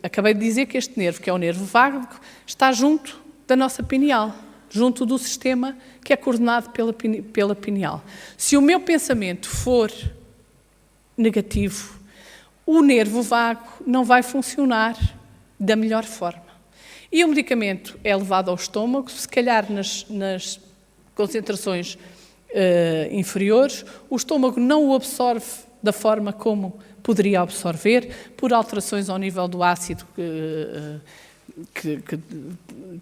acabei de dizer que este nervo, que é o nervo vago, está junto da nossa pineal, junto do sistema que é coordenado pela pineal. Se o meu pensamento for negativo, o nervo vago não vai funcionar da melhor forma. E o medicamento é levado ao estômago, se calhar nas concentrações inferiores, o estômago não o absorve da forma como poderia absorver, por alterações ao nível do ácido que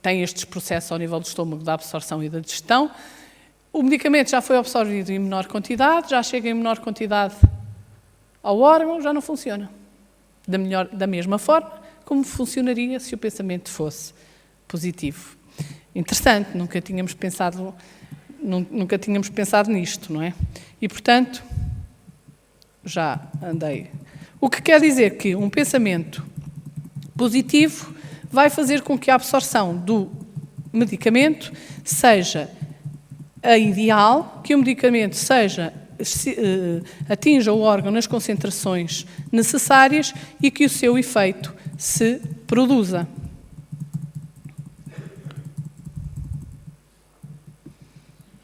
tem estes processos ao nível do estômago da absorção e da digestão. O medicamento já foi absorvido em menor quantidade, já chega em menor quantidade ao órgão, já não funciona da mesma forma como funcionaria se o pensamento fosse positivo. Interessante, nunca tínhamos pensado nisto, não é? E, portanto, já andei. O que quer dizer que um pensamento positivo vai fazer com que a absorção do medicamento seja a ideal, que o medicamento atinja o órgão nas concentrações necessárias e que o seu efeito se produza.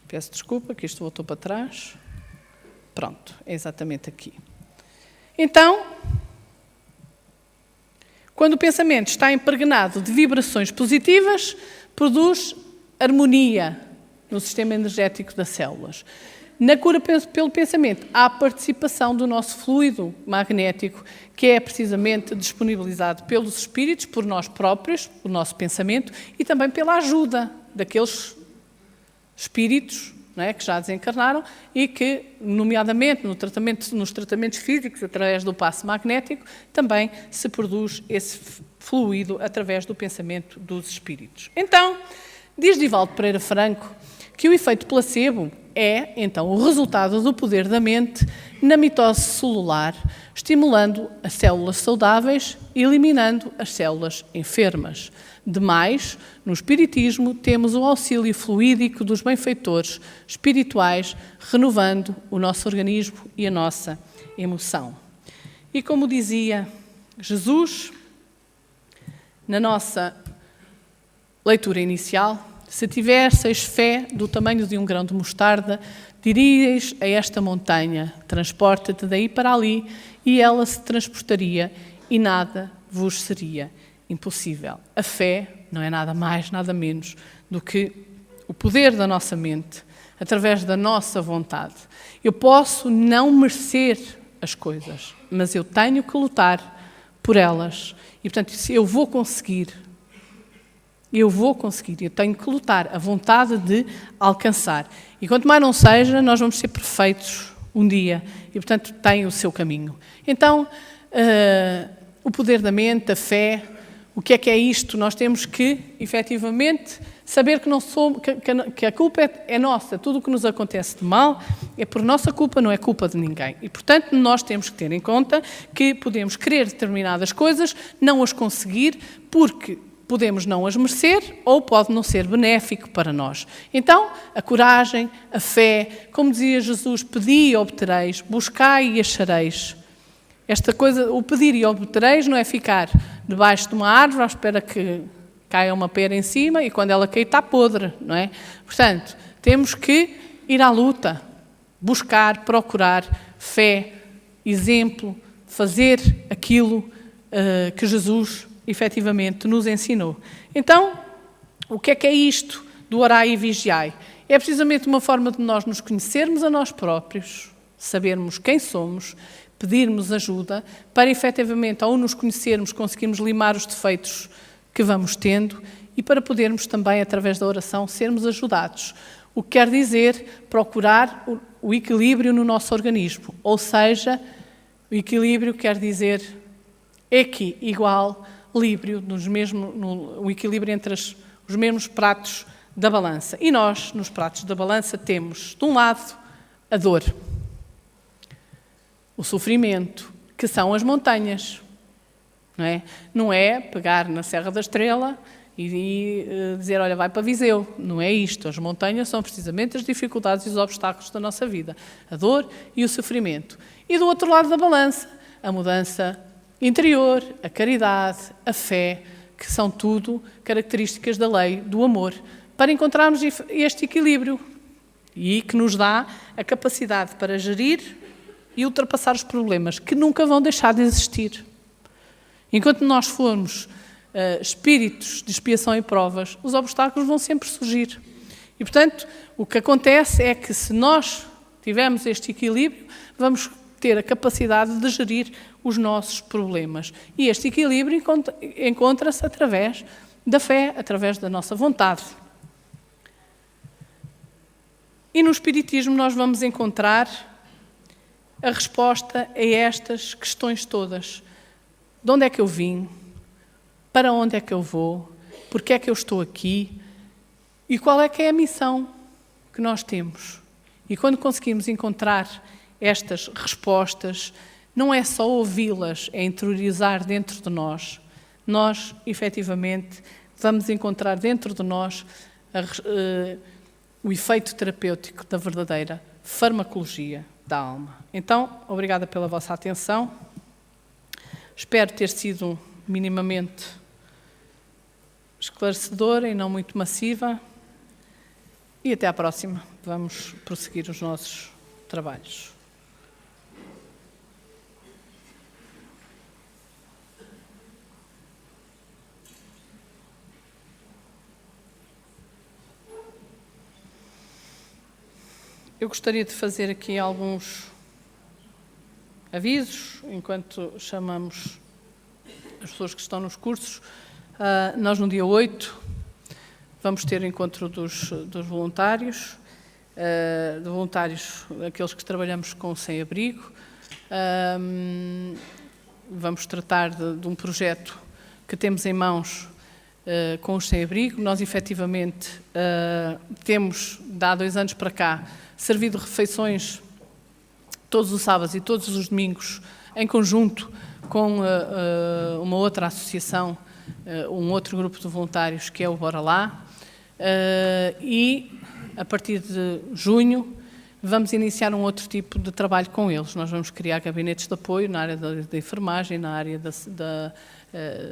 Peço desculpa que isto voltou para trás. Pronto, é exatamente aqui. Então, quando o pensamento está impregnado de vibrações positivas, produz harmonia no sistema energético das células. Na cura pelo pensamento, há a participação do nosso fluido magnético, que é precisamente disponibilizado pelos espíritos, por nós próprios, o nosso pensamento, e também pela ajuda daqueles espíritos, não é, que já desencarnaram e que, nomeadamente nos tratamentos físicos, através do passe magnético, também se produz esse fluido através do pensamento dos espíritos. Então, diz Divaldo Pereira Franco que o efeito placebo é, então, o resultado do poder da mente na mitose celular, estimulando as células saudáveis e eliminando as células enfermas. Demais, no Espiritismo, temos o auxílio fluídico dos benfeitores espirituais, renovando o nosso organismo e a nossa emoção. E como dizia Jesus, na nossa leitura inicial, se tivesseis fé do tamanho de um grão de mostarda, diríeis a esta montanha, transporta-te daí para ali, e ela se transportaria e nada vos seria impossível. A fé não é nada mais, nada menos do que o poder da nossa mente, através da nossa vontade. Eu posso não merecer as coisas, mas eu tenho que lutar por elas. E, portanto, se eu vou conseguir, eu tenho que lutar, a vontade de alcançar. E quanto mais não seja, nós vamos ser perfeitos um dia. E, portanto, tem o seu caminho. Então, o poder da mente, a fé, o que é isto? Nós temos que, efetivamente, saber que, não somos, que a culpa é nossa. Tudo o que nos acontece de mal é por nossa culpa, não é culpa de ninguém. E, portanto, nós temos que ter em conta que podemos querer determinadas coisas, não as conseguir, porque podemos não as merecer ou pode não ser benéfico para nós. Então, a coragem, a fé, como dizia Jesus, pedi e obtereis, buscai e achareis. Esta coisa, o pedir e obtereis não é ficar debaixo de uma árvore à espera que caia uma pera em cima e quando ela cair está podre, não é? Portanto, temos que ir à luta, buscar, procurar fé, exemplo, fazer aquilo que Jesus efetivamente nos ensinou. Então, o que é isto do orai e vigiai? É precisamente uma forma de nós nos conhecermos a nós próprios, sabermos quem somos, pedirmos ajuda, para efetivamente, ao nos conhecermos, conseguirmos limar os defeitos que vamos tendo e para podermos também, através da oração, sermos ajudados. O que quer dizer procurar o equilíbrio no nosso organismo, ou seja, o equilíbrio quer dizer igual, líbrio, o equilíbrio entre os mesmos pratos da balança. E nós, nos pratos da balança, temos, de um lado, a dor, o sofrimento, que são as montanhas. Não é pegar na Serra da Estrela e dizer, olha, vai para Viseu. Não é isto. As montanhas são precisamente as dificuldades e os obstáculos da nossa vida. A dor e o sofrimento. E do outro lado da balança, a mudança interior, a caridade, a fé, que são tudo características da lei do amor, para encontrarmos este equilíbrio e que nos dá a capacidade para gerir e ultrapassar os problemas que nunca vão deixar de existir. Enquanto nós formos espíritos de expiação e provas, os obstáculos vão sempre surgir. E, portanto, o que acontece é que se nós tivermos este equilíbrio, vamos ter a capacidade de gerir os nossos problemas. E este equilíbrio encontra-se através da fé, através da nossa vontade. E no Espiritismo nós vamos encontrar a resposta a estas questões todas. De onde é que eu vim? Para onde é que eu vou? Porque é que eu estou aqui? E qual é que é a missão que nós temos? E quando conseguimos encontrar estas respostas, não é só ouvi-las, é interiorizar dentro de nós. Nós, efetivamente, vamos encontrar dentro de nós o efeito terapêutico da verdadeira farmacologia da alma. Então, obrigada pela vossa atenção. Espero ter sido minimamente esclarecedora e não muito massiva. E até à próxima. Vamos prosseguir os nossos trabalhos. Eu gostaria de fazer aqui alguns avisos, enquanto chamamos as pessoas que estão nos cursos. Nós, no dia 8, vamos ter o encontro dos voluntários, aqueles que trabalhamos com sem-abrigo. Vamos tratar de um projeto que temos em mãos com os sem-abrigo. Nós, efetivamente, temos, de há 2 anos para cá, servido refeições todos os sábados e todos os domingos, em conjunto com uma outra associação, um outro grupo de voluntários, que é o Bora Lá. E, a partir de junho, vamos iniciar um outro tipo de trabalho com eles. Nós vamos criar gabinetes de apoio na área da enfermagem, na área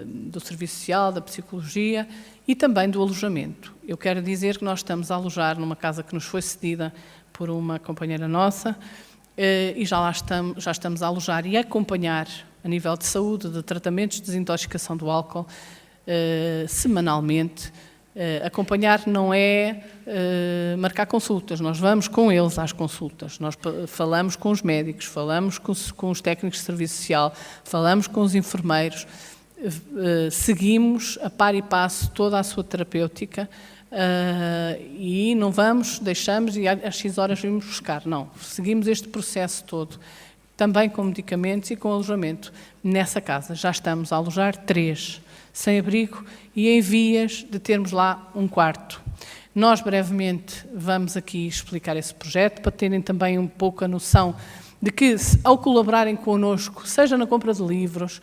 do serviço social, da psicologia e também do alojamento. Eu quero dizer que nós estamos a alojar numa casa que nos foi cedida por uma companheira nossa e já estamos a alojar e a acompanhar, a nível de saúde, de tratamentos de desintoxicação do álcool, semanalmente. Acompanhar não é marcar consultas, nós vamos com eles às consultas, nós falamos com os médicos, falamos com os técnicos de serviço social, falamos com os enfermeiros, seguimos a par e passo toda a sua terapêutica e não deixamos e às X horas vimos buscar, não, seguimos este processo todo, também com medicamentos e com alojamento nessa casa. Já estamos a alojar 3 sem abrigo e em vias de termos lá um 4º. Nós brevemente vamos aqui explicar esse projeto para terem também um pouco a noção de que, ao colaborarem connosco, seja na compra de livros,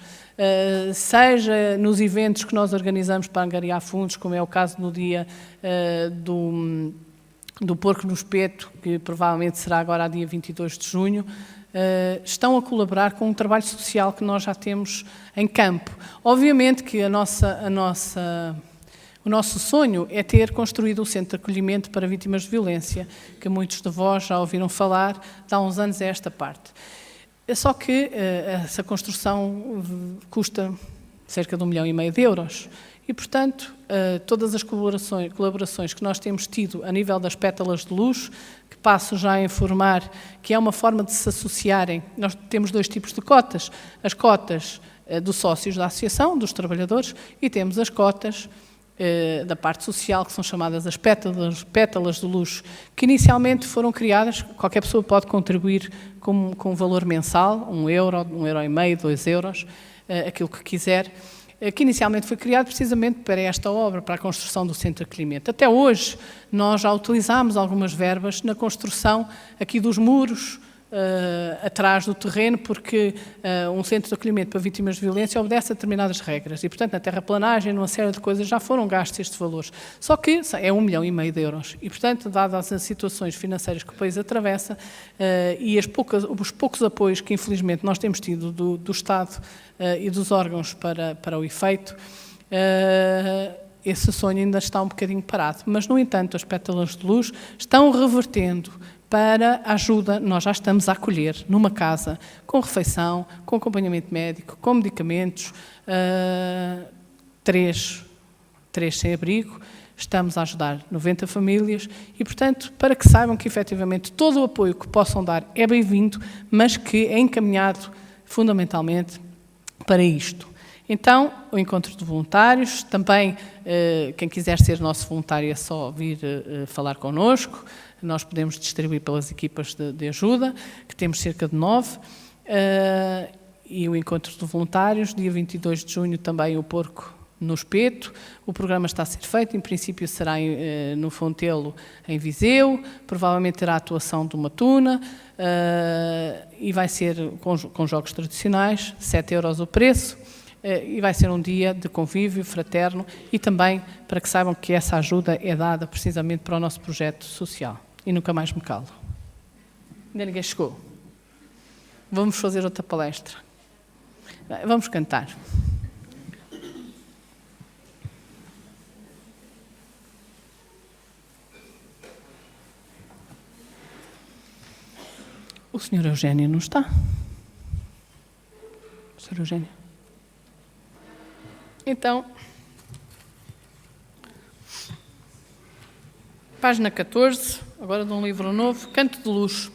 seja nos eventos que nós organizamos para angariar fundos, como é o caso no dia do Porco no Espeto, que provavelmente será agora a dia 22 de junho, estão a colaborar com um trabalho social que nós já temos em campo. Obviamente que o nosso sonho é ter construído um centro de acolhimento para vítimas de violência, que muitos de vós já ouviram falar de há uns anos a esta parte. Só que essa construção custa cerca de 1,5 milhão de euros. E, portanto, todas as colaborações que nós temos tido a nível das pétalas de luz, que passo já a informar que é uma forma de se associarem. Nós temos 2 tipos de cotas. As cotas dos sócios da associação, dos trabalhadores, e temos as cotas da parte social, que são chamadas as pétalas de luz, que inicialmente foram criadas, qualquer pessoa pode contribuir com um valor mensal, 1 euro, 1,5 euro, 2 euros, aquilo que quiser, que inicialmente foi criado precisamente para esta obra, para a construção do centro de acolhimento. Até hoje, nós já utilizámos algumas verbas na construção aqui dos muros, atrás do terreno, porque um centro de acolhimento para vítimas de violência obedece a determinadas regras e, portanto, na terraplanagem, numa série de coisas, já foram gastos estes valores. Só que é 1,5 milhão de euros e, portanto, dadas as situações financeiras que o país atravessa e os poucos apoios que, infelizmente, nós temos tido do Estado e dos órgãos para o efeito, esse sonho ainda está um bocadinho parado. Mas, no entanto, as pétalas de luz estão revertendo para a ajuda. Nós já estamos a acolher numa casa, com refeição, com acompanhamento médico, com medicamentos, 3 sem abrigo. Estamos a ajudar 90 famílias e, portanto, para que saibam que, efetivamente, todo o apoio que possam dar é bem-vindo, mas que é encaminhado, fundamentalmente, para isto. Então, o encontro de voluntários, também, quem quiser ser nosso voluntário é só vir falar connosco. Nós podemos distribuir pelas equipas de ajuda, que temos cerca de 9, e o encontro de voluntários, dia 22 de junho também o Porco no Espeto. O programa está a ser feito, em princípio será no Fontelo, em Viseu, provavelmente terá a atuação de uma tuna, e vai ser com jogos tradicionais, 7 euros o preço, e vai ser um dia de convívio fraterno e também para que saibam que essa ajuda é dada precisamente para o nosso projeto social. E nunca mais me calo. Ainda ninguém chegou. Vamos fazer outra palestra. Vamos cantar. O Sr. Eugênio não está? Sr. Eugênio? Então, página 14, agora de um livro novo, Canto de Luz.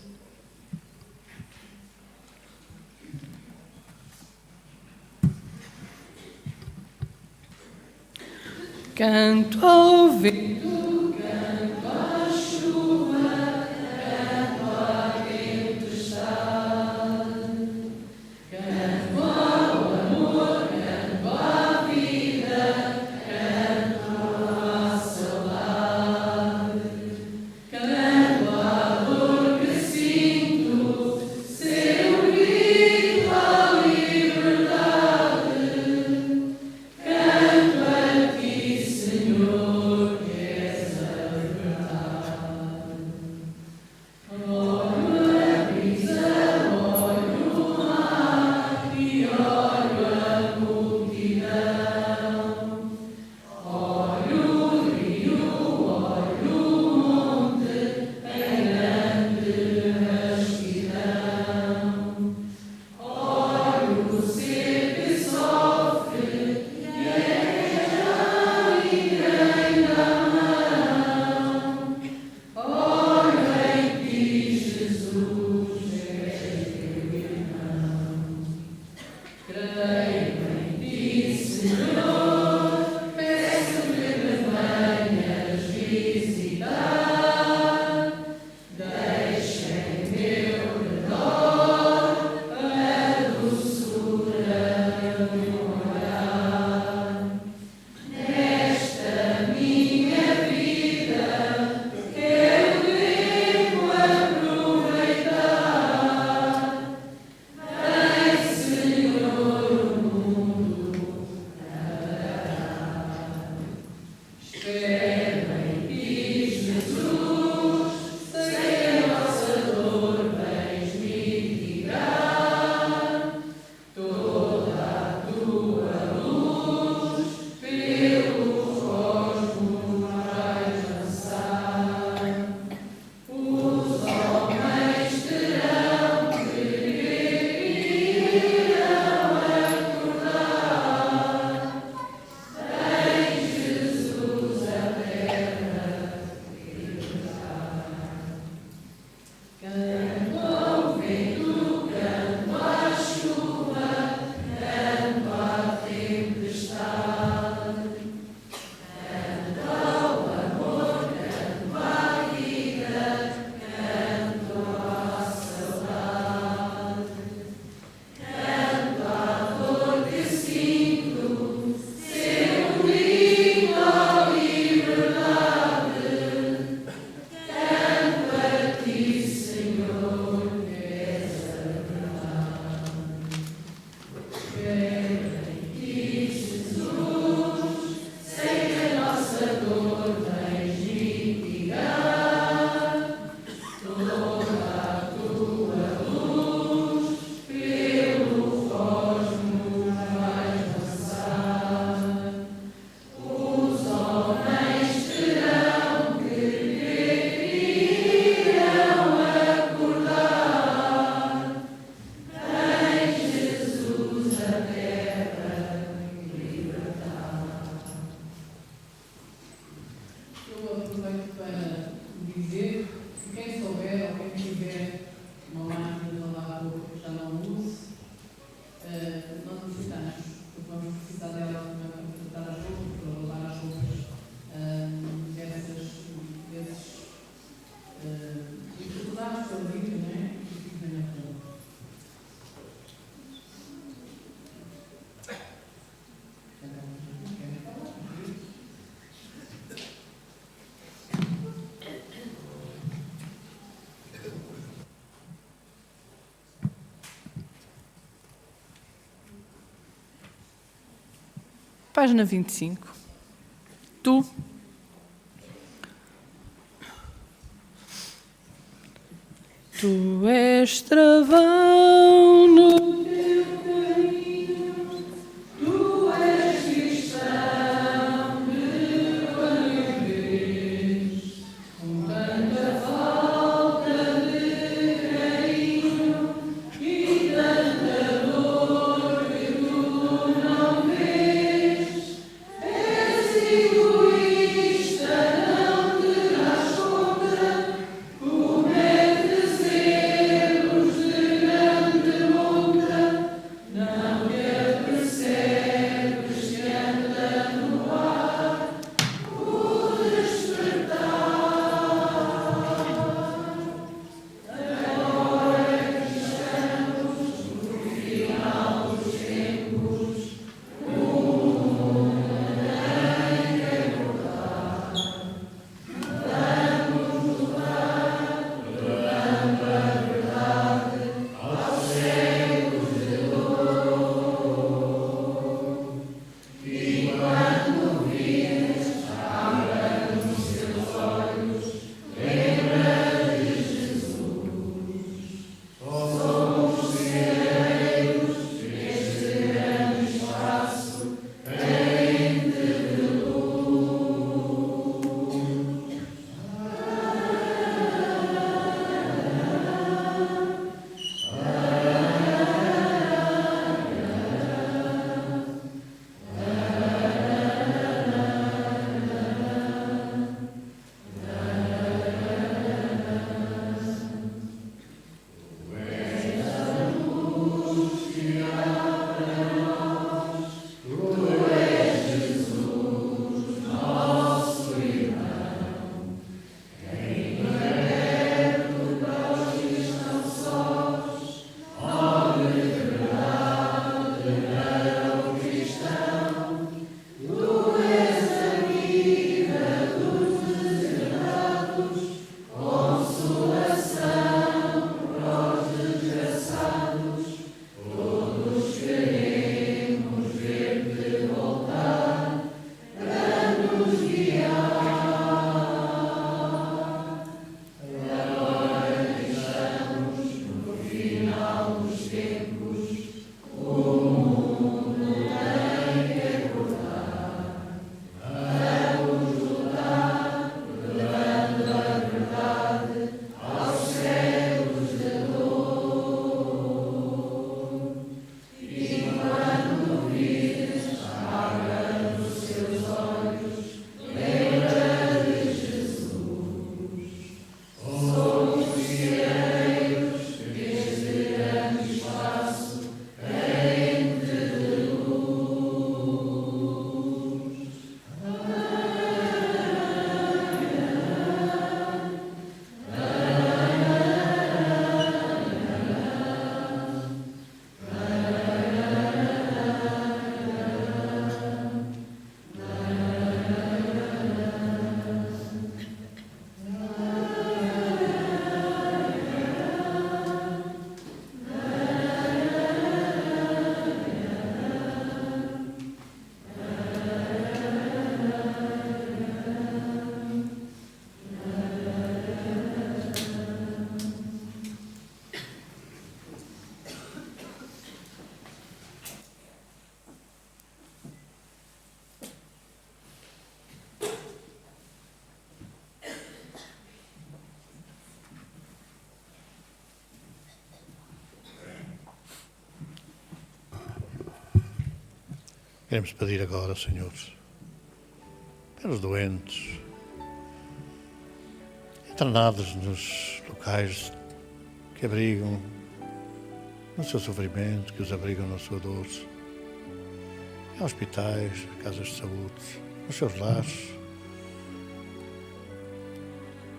Canto ao vento, canto à chuva, canto à tempestade, canto ao amor, canto à vida, canto à saudade, canto à dor que sinto, seu grito à liberdade, canto a ti, Senhor, que és a verdade. Olho a prisão, olho o mar e olho a multidão. Olho o rio, olho o monte em grande vastidão. Olho o ser que sofre e já ninguém dá mão. Olho em ti, Jesus, és meu irmão. Creio em ti, Senhor, peço-te que venhas visitar. Deixa em meu redor a doçura do olhar. Nesta minha vida que eu devo aproveitar, Página 25. Tu és travão no teu caminho, tu és cristão de quando vês, com tanta falta de carinho e tanta dor que tu não vês. És egoísta, não te das conta, cometes erros de grande monta, não te apercebes que anda no ar o despertar. Agora que estamos no final dos tempos, o mundo tem que acordar. Vamos lutar, levando a verdade aos cegos de dor. E quando vires, abra os seus olhos, lembra de Jesus. Somos celeiros neste grande espaço, carente de luz. Queremos pedir agora, Senhor, pelos doentes, internados nos locais que abrigam no seu sofrimento, que os abrigam na sua dor, em hospitais, casas de saúde, nos seus lares.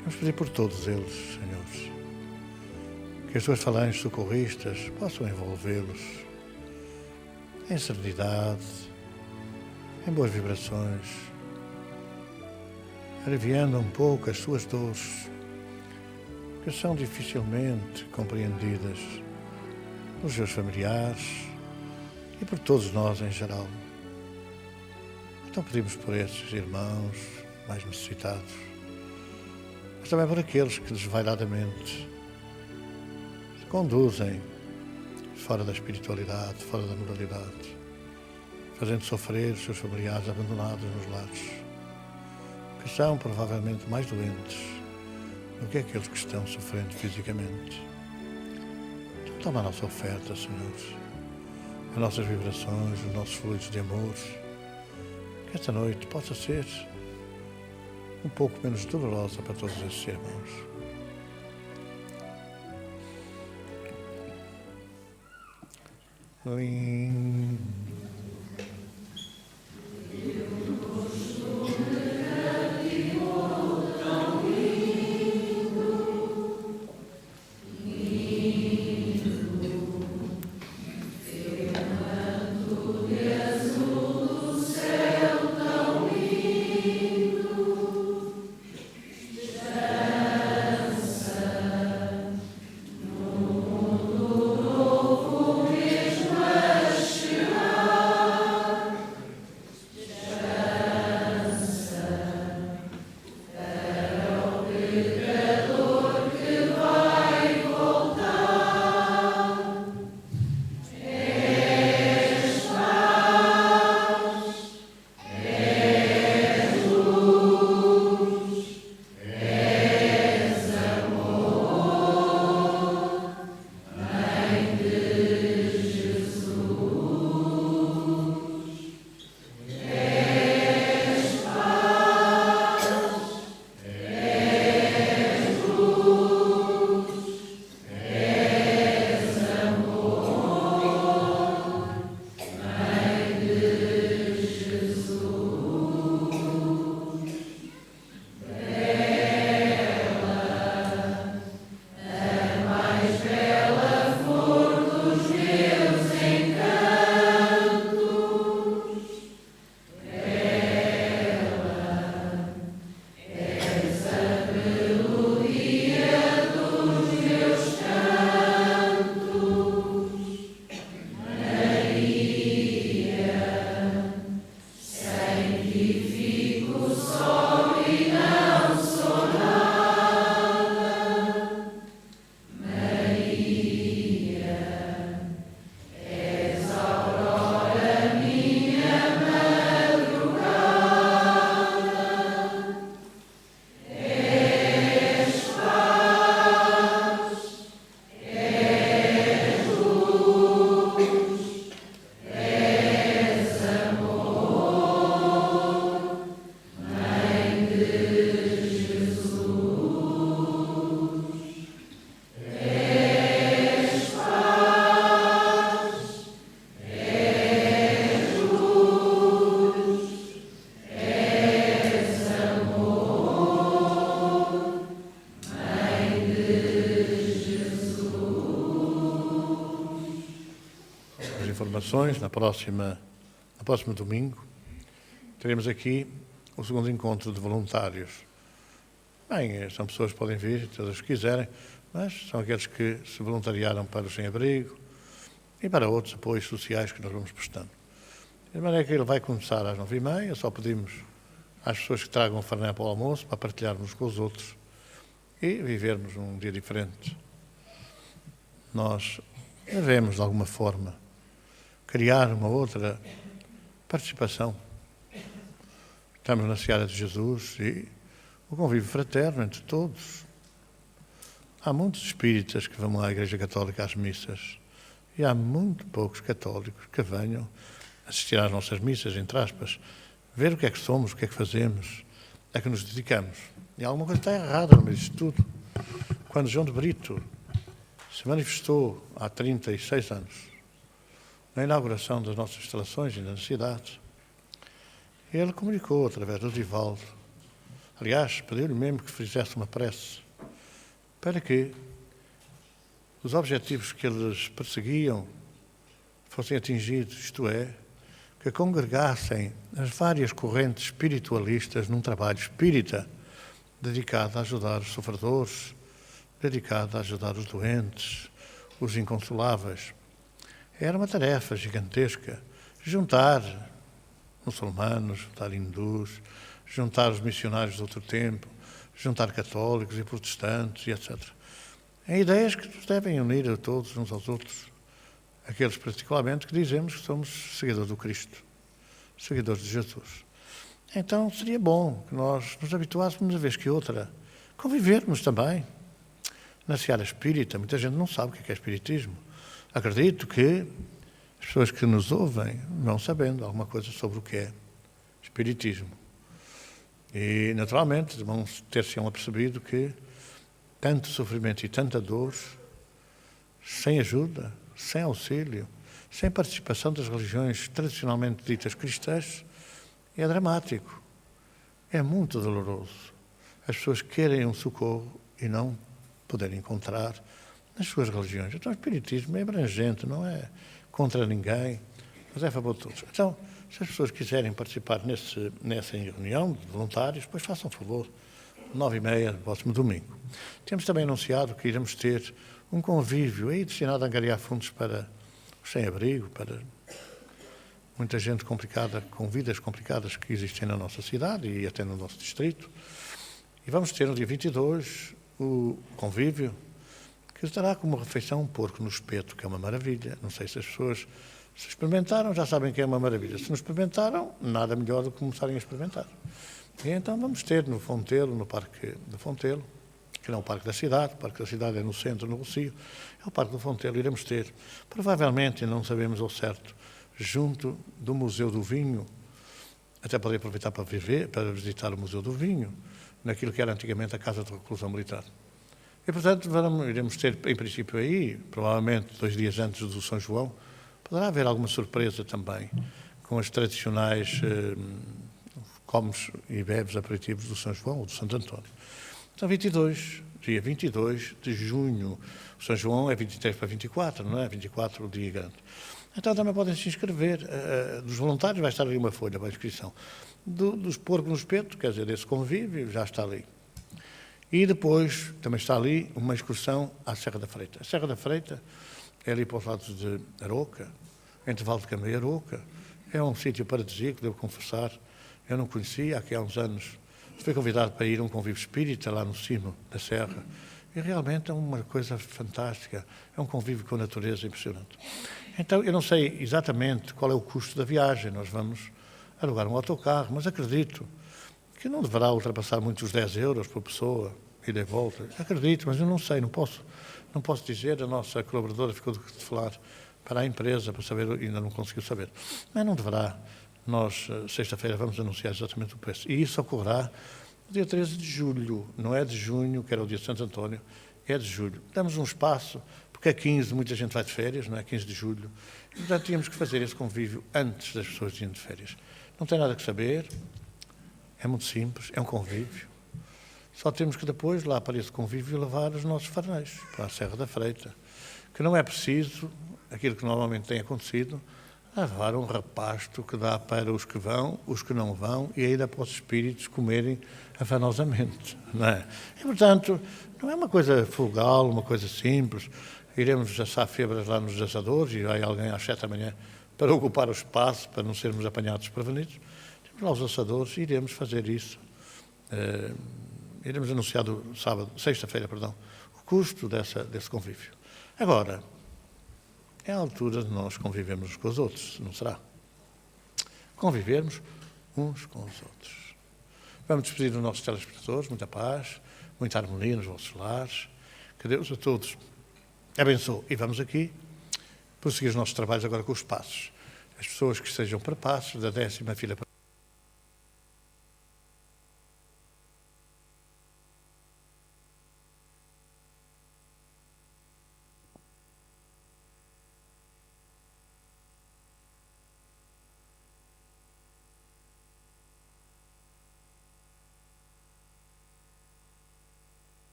Vamos pedir por todos eles, Senhor, que as suas falanges socorristas possam envolvê-los em serenidade, em boas vibrações, aliviando um pouco as suas dores, que são dificilmente compreendidas pelos seus familiares e por todos nós em geral. Então pedimos por esses irmãos mais necessitados, mas também por aqueles que desvairadamente se conduzem fora da espiritualidade, fora da moralidade, fazendo sofrer os seus familiares abandonados nos lares, que são provavelmente mais doentes do que aqueles que estão sofrendo fisicamente. Então, toma a nossa oferta, Senhor, as nossas vibrações, os nossos fluidos de amor, que esta noite possa ser um pouco menos dolorosa para todos esses irmãos. Informações, no próximo domingo, teremos aqui o segundo encontro de voluntários. Bem, são pessoas que podem vir, todas as que quiserem, mas são aqueles que se voluntariaram para o sem-abrigo e para outros apoios sociais que nós vamos prestando. De maneira que ele vai começar às 9h30, só pedimos às pessoas que tragam o farné para o almoço, para partilharmos com os outros e vivermos um dia diferente. Nós devemos, de alguma forma, criar uma outra participação. Estamos na Seara de Jesus e o convívio fraterno entre todos. Há muitos espíritas que vão à Igreja Católica às missas e há muito poucos católicos que venham assistir às nossas missas, entre aspas, ver o que é que somos, o que é que fazemos, a que nos dedicamos. E alguma coisa está errada no meio disto tudo. Quando João de Brito se manifestou há 36 anos, na inauguração das nossas instalações e na cidade, ele comunicou através do Divaldo. Aliás, pediu-lhe mesmo que fizesse uma prece para que os objetivos que eles perseguiam fossem atingidos, isto é, que congregassem as várias correntes espiritualistas num trabalho espírita dedicado a ajudar os sofredores, dedicado a ajudar os doentes, os inconsoláveis. Era uma tarefa gigantesca, juntar muçulmanos, juntar hindus, juntar os missionários de outro tempo, juntar católicos e protestantes e etc. Em ideias que nos devem unir a todos, uns aos outros. Aqueles particularmente que dizemos que somos seguidores do Cristo, seguidores de Jesus. Então seria bom que nós nos habituássemos, uma vez que outra, convivermos também. Na seara espírita, muita gente não sabe o que é espiritismo. Acredito que as pessoas que nos ouvem vão sabendo alguma coisa sobre o que é espiritismo. E, naturalmente, vão ter-se apercebido que tanto sofrimento e tanta dor, sem ajuda, sem auxílio, sem participação das religiões tradicionalmente ditas cristãs, é dramático. É muito doloroso. As pessoas querem um socorro e não poderem encontrar nas suas religiões. Então, o espiritismo é abrangente, não é contra ninguém, mas é a favor de todos. Então, se as pessoas quiserem participar nessa reunião de voluntários, pois façam favor, 9h30, no próximo domingo. Temos também anunciado que iremos ter um convívio aí destinado a angariar fundos para os sem-abrigo, para muita gente complicada, com vidas complicadas que existem na nossa cidade e até no nosso distrito. E vamos ter no dia 22 o convívio, que estará como refeição um porco no espeto, que é uma maravilha. Não sei se as pessoas se experimentaram, já sabem que é uma maravilha. Se não experimentaram, nada melhor do que começarem a experimentar. E então vamos ter no Fontelo, no Parque do Fontelo, que não é o Parque da Cidade, o Parque da Cidade é no centro, no Rocio, é o Parque do Fontelo, iremos ter, provavelmente, não sabemos ao certo, junto do Museu do Vinho, até poder aproveitar para visitar o Museu do Vinho, naquilo que era antigamente a Casa de Reclusão Militar. E, portanto, iremos ter, em princípio, aí, provavelmente 2 dias antes do São João, poderá haver alguma surpresa também com as tradicionais comes e bebes aperitivos do São João ou do Santo António. Então, dia 22 de junho, o São João é 23 para 24, não é? 24 o dia grande. Então, também podem se inscrever. Dos voluntários vai estar ali uma folha para a inscrição. Dos porcos no espeto, quer dizer, desse convívio, já está ali. E depois também está ali uma excursão à Serra da Freita. A Serra da Freita é ali para os lados de Aroca, entre Valdecama e Aroca. É um sítio paradisíaco, devo confessar. Eu não conhecia, aqui há uns anos fui convidado para ir a um convívio espírita lá no cimo da Serra. E realmente é uma coisa fantástica. É um convívio com a natureza impressionante. Então, eu não sei exatamente qual é o custo da viagem. Nós vamos alugar um autocarro, mas acredito que não deverá ultrapassar muito os 10 euros por pessoa, ida e volta. Acredito, mas eu não sei, não posso dizer. A nossa colaboradora ficou de falar para a empresa, para saber, ainda não conseguiu saber. Mas não deverá. Nós, sexta-feira, vamos anunciar exatamente o preço. E isso ocorrerá no dia 13 de julho, não é de junho, que era o dia de Santo António, é de julho. Damos um espaço, porque é 15, muita gente vai de férias, não é? 15 de julho. E, portanto, tínhamos que fazer esse convívio antes das pessoas irem de férias. Não tem nada que saber. É muito simples, é um convívio. Só temos que depois, lá para esse convívio, levar os nossos farneios para a Serra da Freita. Que não é preciso, aquilo que normalmente tem acontecido, levar um rapasto que dá para os que vão, os que não vão, e ainda para os espíritos comerem afanosamente. Não é? E, portanto, não é uma coisa frugal, uma coisa simples. Iremos assar febras lá nos assadores e vai alguém às 7 da manhã para ocupar o espaço, para não sermos apanhados desprevenidos. Lá os assadores, iremos fazer isso. Iremos anunciar sexta-feira, o custo desse convívio. Agora, é a altura de nós convivermos uns com os outros, não será? Convivermos uns com os outros. Vamos despedir dos nossos telespectadores, muita paz, muita harmonia nos vossos lares. Que Deus a todos abençoe. E vamos aqui prosseguir os nossos trabalhos agora com os passos. As pessoas que estejam para passos, da 10ª fila para